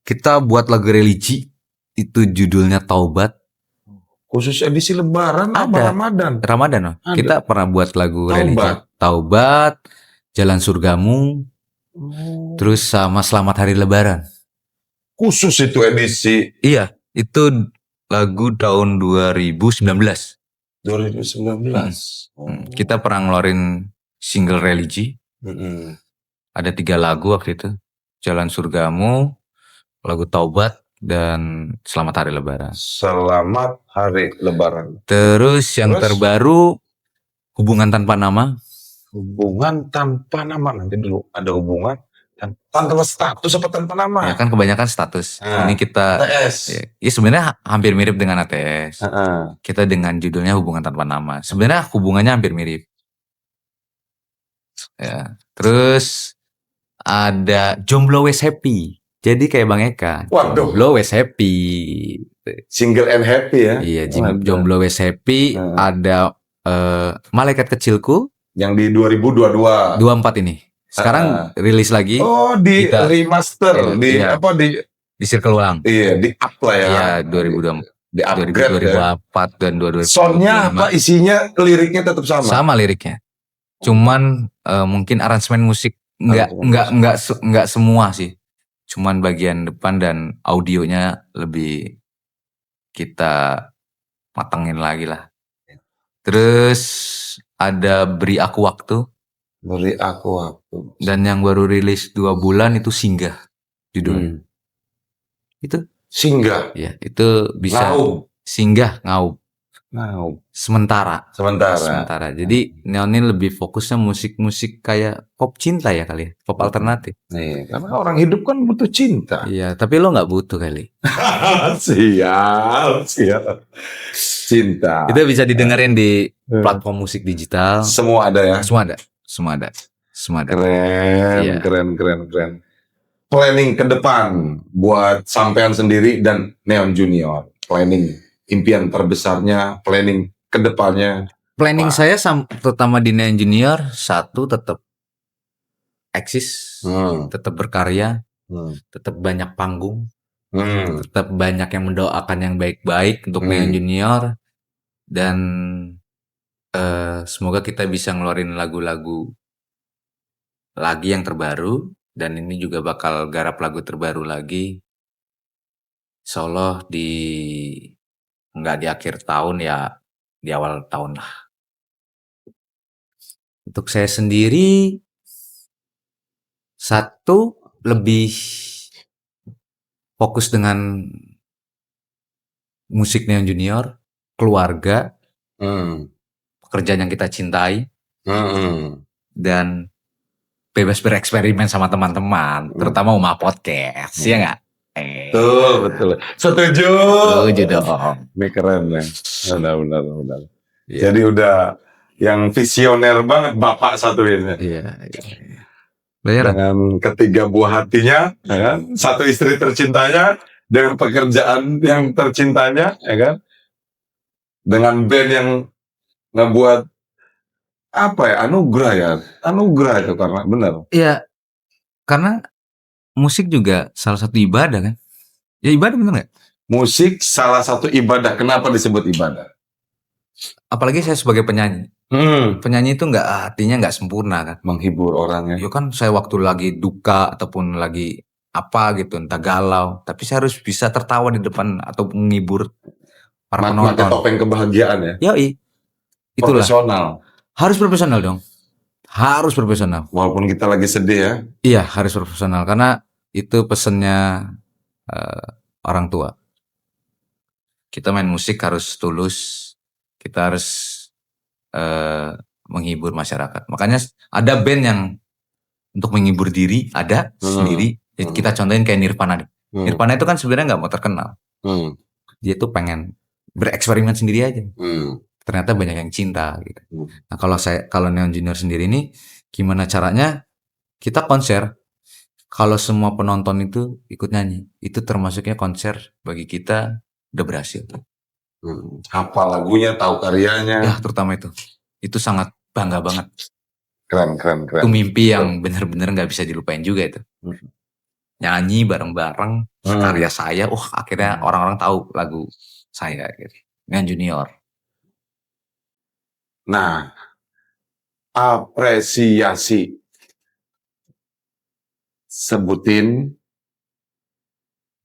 Kita buat lagu religi. Itu judulnya Taubat. khusus edisi Lebaran apa Ada. Ramadan? Loh. Ada. Kita pernah buat lagu Taubat. religi. Taubat, Jalan Surgamu, terus sama Selamat Hari Lebaran. Khusus itu edisi Iya, itu lagu tahun 2019. 2019. Kita pernah ngeluarin single religi. Ada 3 lagu waktu itu. Jalan Surgamu, lagu Taubat, dan Selamat Hari Lebaran. Selamat Hari Lebaran. Terus yang terbaru, Hubungan Tanpa Nama. Hubungan tanpa nama. Nanti dulu ada hubungan tanpa status apa tanpa nama? Ya kan kebanyakan status. Ini kita ATS. ya sebenarnya hampir mirip dengan ATS. Kita dengan judulnya Hubungan Tanpa Nama. Sebenarnya hubungannya hampir mirip. Ya. Terus ada Jomblo Wes Happy. Jadi kayak Bang Eka. Waduh. Jomblo Wes Happy. Single and happy ya. Iya, Jomblo Wes Happy. Ada Malaikat Kecilku. Yang di 2022. 24 ini. Sekarang rilis lagi. Oh, di Kita- remaster, di Iya. apa di Di circle ulang. iya, di up lah ya. Iya, 2024. Di upgrade ya. 2024 dan 2025. Soundnya apa, isinya, liriknya tetap sama. Sama liriknya. Cuman mungkin aransemen musik enggak semua sih. Cuman bagian depan dan audionya lebih kita matengin lagi lah. Terus ada Beri Aku Waktu. Beri Aku Waktu. Dan yang baru rilis 2 bulan itu Singgah judulnya. Itu Singgah. ya itu bisa Ngaup. Singgah Ngaup. Ngaup. Sementara. Sementara. Jadi Neon ini lebih fokusnya musik-musik kayak pop cinta ya kali ya, pop alternatif. Nih, karena orang hidup kan butuh cinta. Iya, tapi lo nggak butuh kali. siap. Cinta. Itu bisa didengerin di platform musik digital. Semua ada ya. Semua ada. Keren, Iya. keren. Planning ke depan buat sampean sendiri dan Neon Junior. Planning impian terbesarnya, planning ke ke depannya? Planning Wah. saya terutama di Neon Junior, satu tetap eksis, tetap berkarya, tetap banyak panggung, tetap banyak yang mendoakan yang baik-baik untuk Neon Junior, dan semoga kita bisa ngeluarin lagu-lagu lagi yang terbaru, dan ini juga bakal garap lagu terbaru lagi. Insyaallah nggak di akhir tahun ya, di awal tahun lah. Untuk saya sendiri, satu lebih fokus dengan musik Neon Junior, keluarga, pekerjaan yang kita cintai, dan bebas bereksperimen sama teman-teman, terutama Uma Podcast, ya nggak? Betul. Setuju dong. Ini keren ya. Benar. Jadi udah yang visioner banget Bapak satu ini. Iya. Bayaran. Dengan ketiga buah hatinya, ya kan? Satu istri tercintanya, dengan pekerjaan yang tercintanya, ya kan? Dengan band yang ngebuat apa ya, anugerah itu karena benar. Iya, karena musik juga salah satu ibadah kan? Ya ibadah, bener nggak? Musik salah satu ibadah. Kenapa disebut ibadah? Apalagi saya sebagai penyanyi. Penyanyi itu artinya nggak sempurna kan? Menghibur orangnya. Ya kan saya waktu lagi duka ataupun lagi apa gitu, entah galau, tapi saya harus bisa tertawa di depan atau menghibur para penonton. Pakai topeng kebahagiaan ya. Yoi. Itulah. Profesional. Harus profesional dong. Harus profesional. Walaupun kita lagi sedih ya. Iya, harus profesional karena itu pesannya orang tua. Kita main musik harus tulus. Kita harus menghibur masyarakat. Makanya ada band yang untuk menghibur diri ada sendiri. Kita contohin kayak Nirvana. Nirvana itu kan sebenarnya nggak mau terkenal. Dia tuh pengen bereksperimen sendiri aja. Ternyata banyak yang cinta gitu. Nah, kalau Neon Junior sendiri ini gimana caranya kita konser, kalau semua penonton itu ikut nyanyi, itu termasuknya konser bagi kita udah berhasil. Hafal lagunya, tahu karyanya. Ya, terutama itu. Itu sangat bangga banget. Keren. Itu mimpi yang benar-benar nggak bisa dilupain juga itu. Nyanyi bareng-bareng karya saya, akhirnya orang-orang tahu lagu saya gitu. Neon Junior. Nah, apresiasi. Sebutin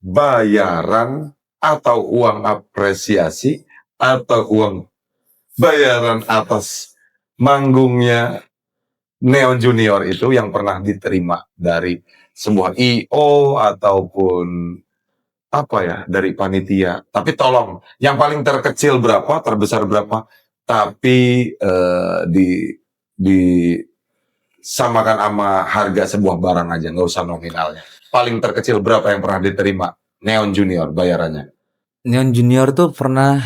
bayaran atau uang apresiasi atau uang bayaran atas manggungnya Neon Junior itu yang pernah diterima dari sebuah I.O. ataupun apa ya, dari panitia. Tapi tolong, yang paling terkecil berapa, terbesar berapa, tapi disamakan sama harga sebuah barang aja, nggak usah nominalnya. Paling terkecil berapa yang pernah diterima Neon Junior bayarannya? Neon Junior tuh pernah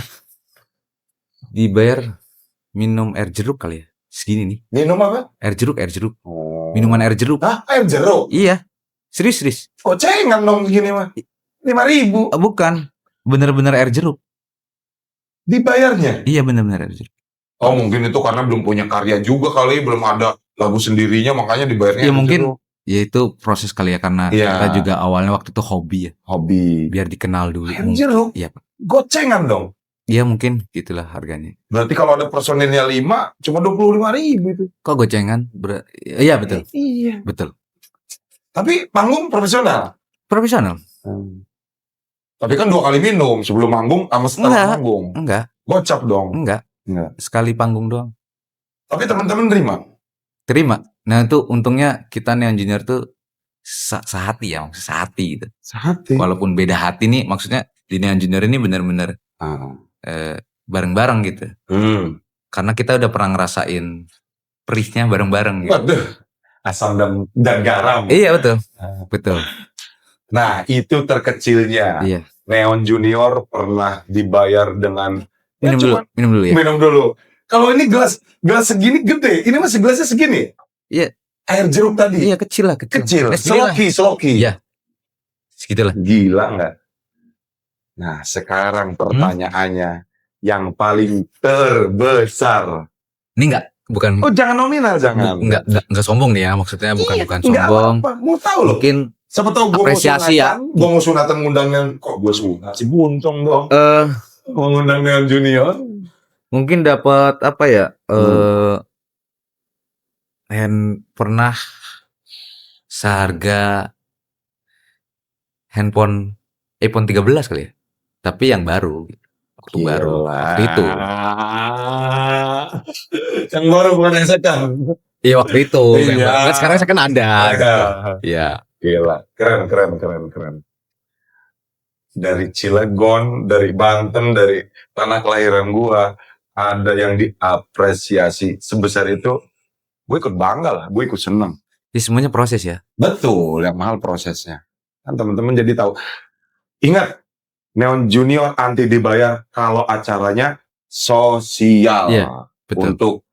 dibayar minum air jeruk kali ya, segini nih. Minum apa? Air jeruk. Minuman air jeruk. Hah? Air jeruk? Iya, serius. Gocengan dong gini mah. 5.000. Bukan, bener-bener air jeruk. Dibayarnya? Iya, bener-bener air jeruk. Oh, mungkin itu karena belum punya karya juga kali, belum ada lagu sendirinya, makanya dibayarnya. Iya, mungkin ya itu proses kali ya, karena kita juga awalnya waktu itu hobi ya. Hobi. Biar dikenal dulu. Air jeruk? Iya, Pak. Gocengan dong? Iya, mungkin gitulah harganya. Berarti kalau ada personilnya 5, cuma 25.000 itu. Kok gocengan? Iya, betul. Iya. Betul. Tapi panggung profesional? Profesional. Tapi kan 2 kali minum, sebelum manggung sama setelah manggung. Enggak. Gocap dong? Enggak. Sekali panggung doang. Tapi teman-teman terima? Nah itu untungnya kita Neon Junior tuh sehati ya, sehati gitu. Sehati? Walaupun beda hati nih, maksudnya di Neon Junior ini benar-benar bareng-bareng gitu. Karena kita udah pernah ngerasain perihnya bareng-bareng gitu. Waduh, asam dan garam. Iya, betul. Nah, itu terkecilnya. Iya. Neon Junior pernah dibayar dengan minum dulu ya. Minum dulu. Kalau ini gelas segini gede, ini masih gelasnya segini. Iya. Air jeruk tadi. Iya, kecil lah. Seloki. Iya. Segitulah. Gila nggak? Nah, sekarang pertanyaannya, yang paling terbesar? Ini bukan Oh, jangan nominal, jangan. enggak sombong nih ya, maksudnya bukan Enggak sombong. apa-apa. Mau tahu loh. Mungkin Siapa tahu gue apresiasi ya. Gue mau sunatan ngundangnya. Kok gue sunat sih, buntung dong. Mau ngundang Neon Junior. mungkin dapat apa ya? Pernah seharga handphone iPhone 13 kali ya. Tapi yang baru. Waktu baru. Waktu itu. Yang baru bukan yang second. Iya waktu itu. Iya. Yang baru. Kan sekarang saya kan ada. Gitu. Iya. Gila. Keren. Dari Cilegon, dari Banten, dari tanah kelahiran gua, ada yang diapresiasi sebesar itu. Gue ikut bangga lah, gue ikut senang. Ini semuanya proses ya. Betul, yang mahal prosesnya. Kan teman-teman jadi tahu. Ingat, Neon Junior anti dibayar kalau acaranya sosial. Iya, betul. Untuk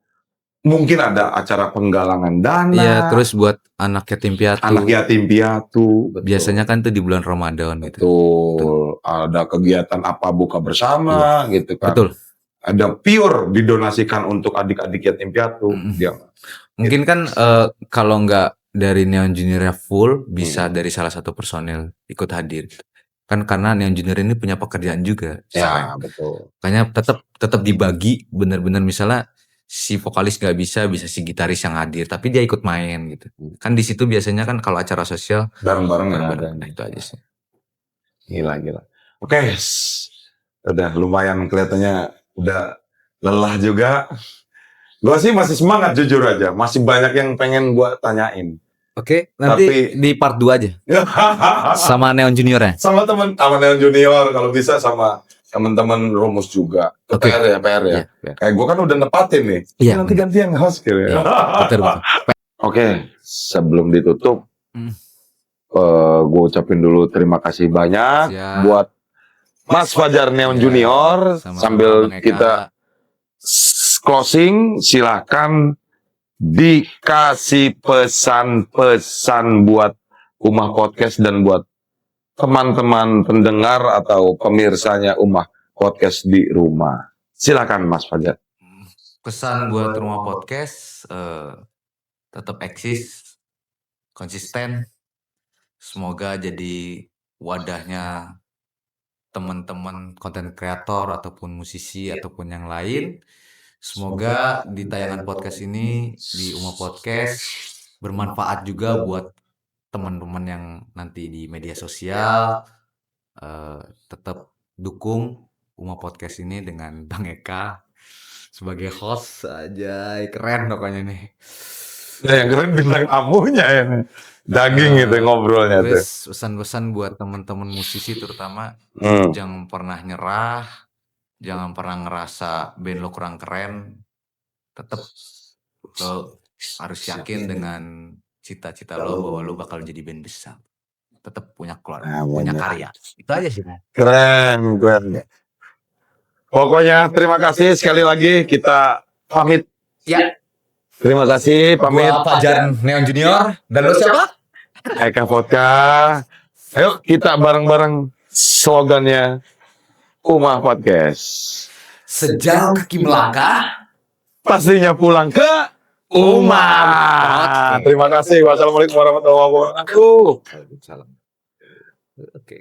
mungkin ada acara penggalangan dana. Iya, terus buat anak yatim piatu. Anak yatim piatu. Betul. Biasanya kan tuh di bulan Ramadan gitu. Betul. Ada kegiatan apa buka bersama gitu kan. Betul. Ada pure didonasikan untuk adik-adik yatim piatu. Mungkin kan kalau nggak dari Neon Junior full, bisa dari salah satu personil ikut hadir. Kan karena Neon Junior ini punya pekerjaan juga. Ya, betul. Makanya tetap dibagi benar-benar, misalnya si vokalis nggak bisa si gitaris yang hadir, tapi dia ikut main gitu. Kan di situ biasanya kan kalau acara sosial Bareng-bareng ada. Nah, itu aja sih. Gila. Oke, udah lumayan kelihatannya udah lelah juga. Gue sih masih semangat jujur aja. Masih banyak yang pengen gue tanyain. Oke, nanti di part 2 aja. Sama Neon Junior ya? Sama Neon Junior, kalau bisa sama teman-teman Rumus juga. PR ya. Iya. Kayak gue kan udah nepatin nih. Iya, Nanti gantian host gitu ya. Betul. Oke, sebelum ditutup, gue ucapin dulu terima kasih banyak buat Mas Fajar Neon Junior. Sambil kita closing, silakan dikasih pesan-pesan buat Umah Podcast dan buat teman-teman pendengar atau pemirsanya Umah Podcast di rumah. Silakan Mas Fajar. Pesan buat Rumah Podcast, tetap eksis, konsisten. Semoga jadi wadahnya teman-teman konten kreator ataupun musisi ataupun yang lain. Semoga di tayangan podcast ini di Umah Podcast bermanfaat juga buat teman-teman yang nanti di media sosial. Tetap dukung Umah Podcast ini dengan Bang Eka sebagai host aja. Keren pokoknya nih. Nah, yang keren bintang tamunya ya nih. Daging gitu ngobrolnya tuh. Terus pesan-pesan buat teman-teman musisi terutama, jangan pernah nyerah, jangan pernah ngerasa band lo kurang keren. Tetap lo harus yakin dengan cita-cita lo bahwa lo bakal jadi band besar. Tetap punya keluarga, punya karya. Itu aja sih. Keren. Pokoknya terima kasih sekali lagi, kita pamit. Ya. Terima kasih, pamit. Gua Fajar Neon Junior, dan lo siapa? Eka Vodka. Ayo kita bareng-bareng slogannya Umah Podcast. Sejauh kaki melangkah, Pastinya pulang ke Umah. Terima kasih. Wassalamualaikum warahmatullahi wabarakatuh. Oke.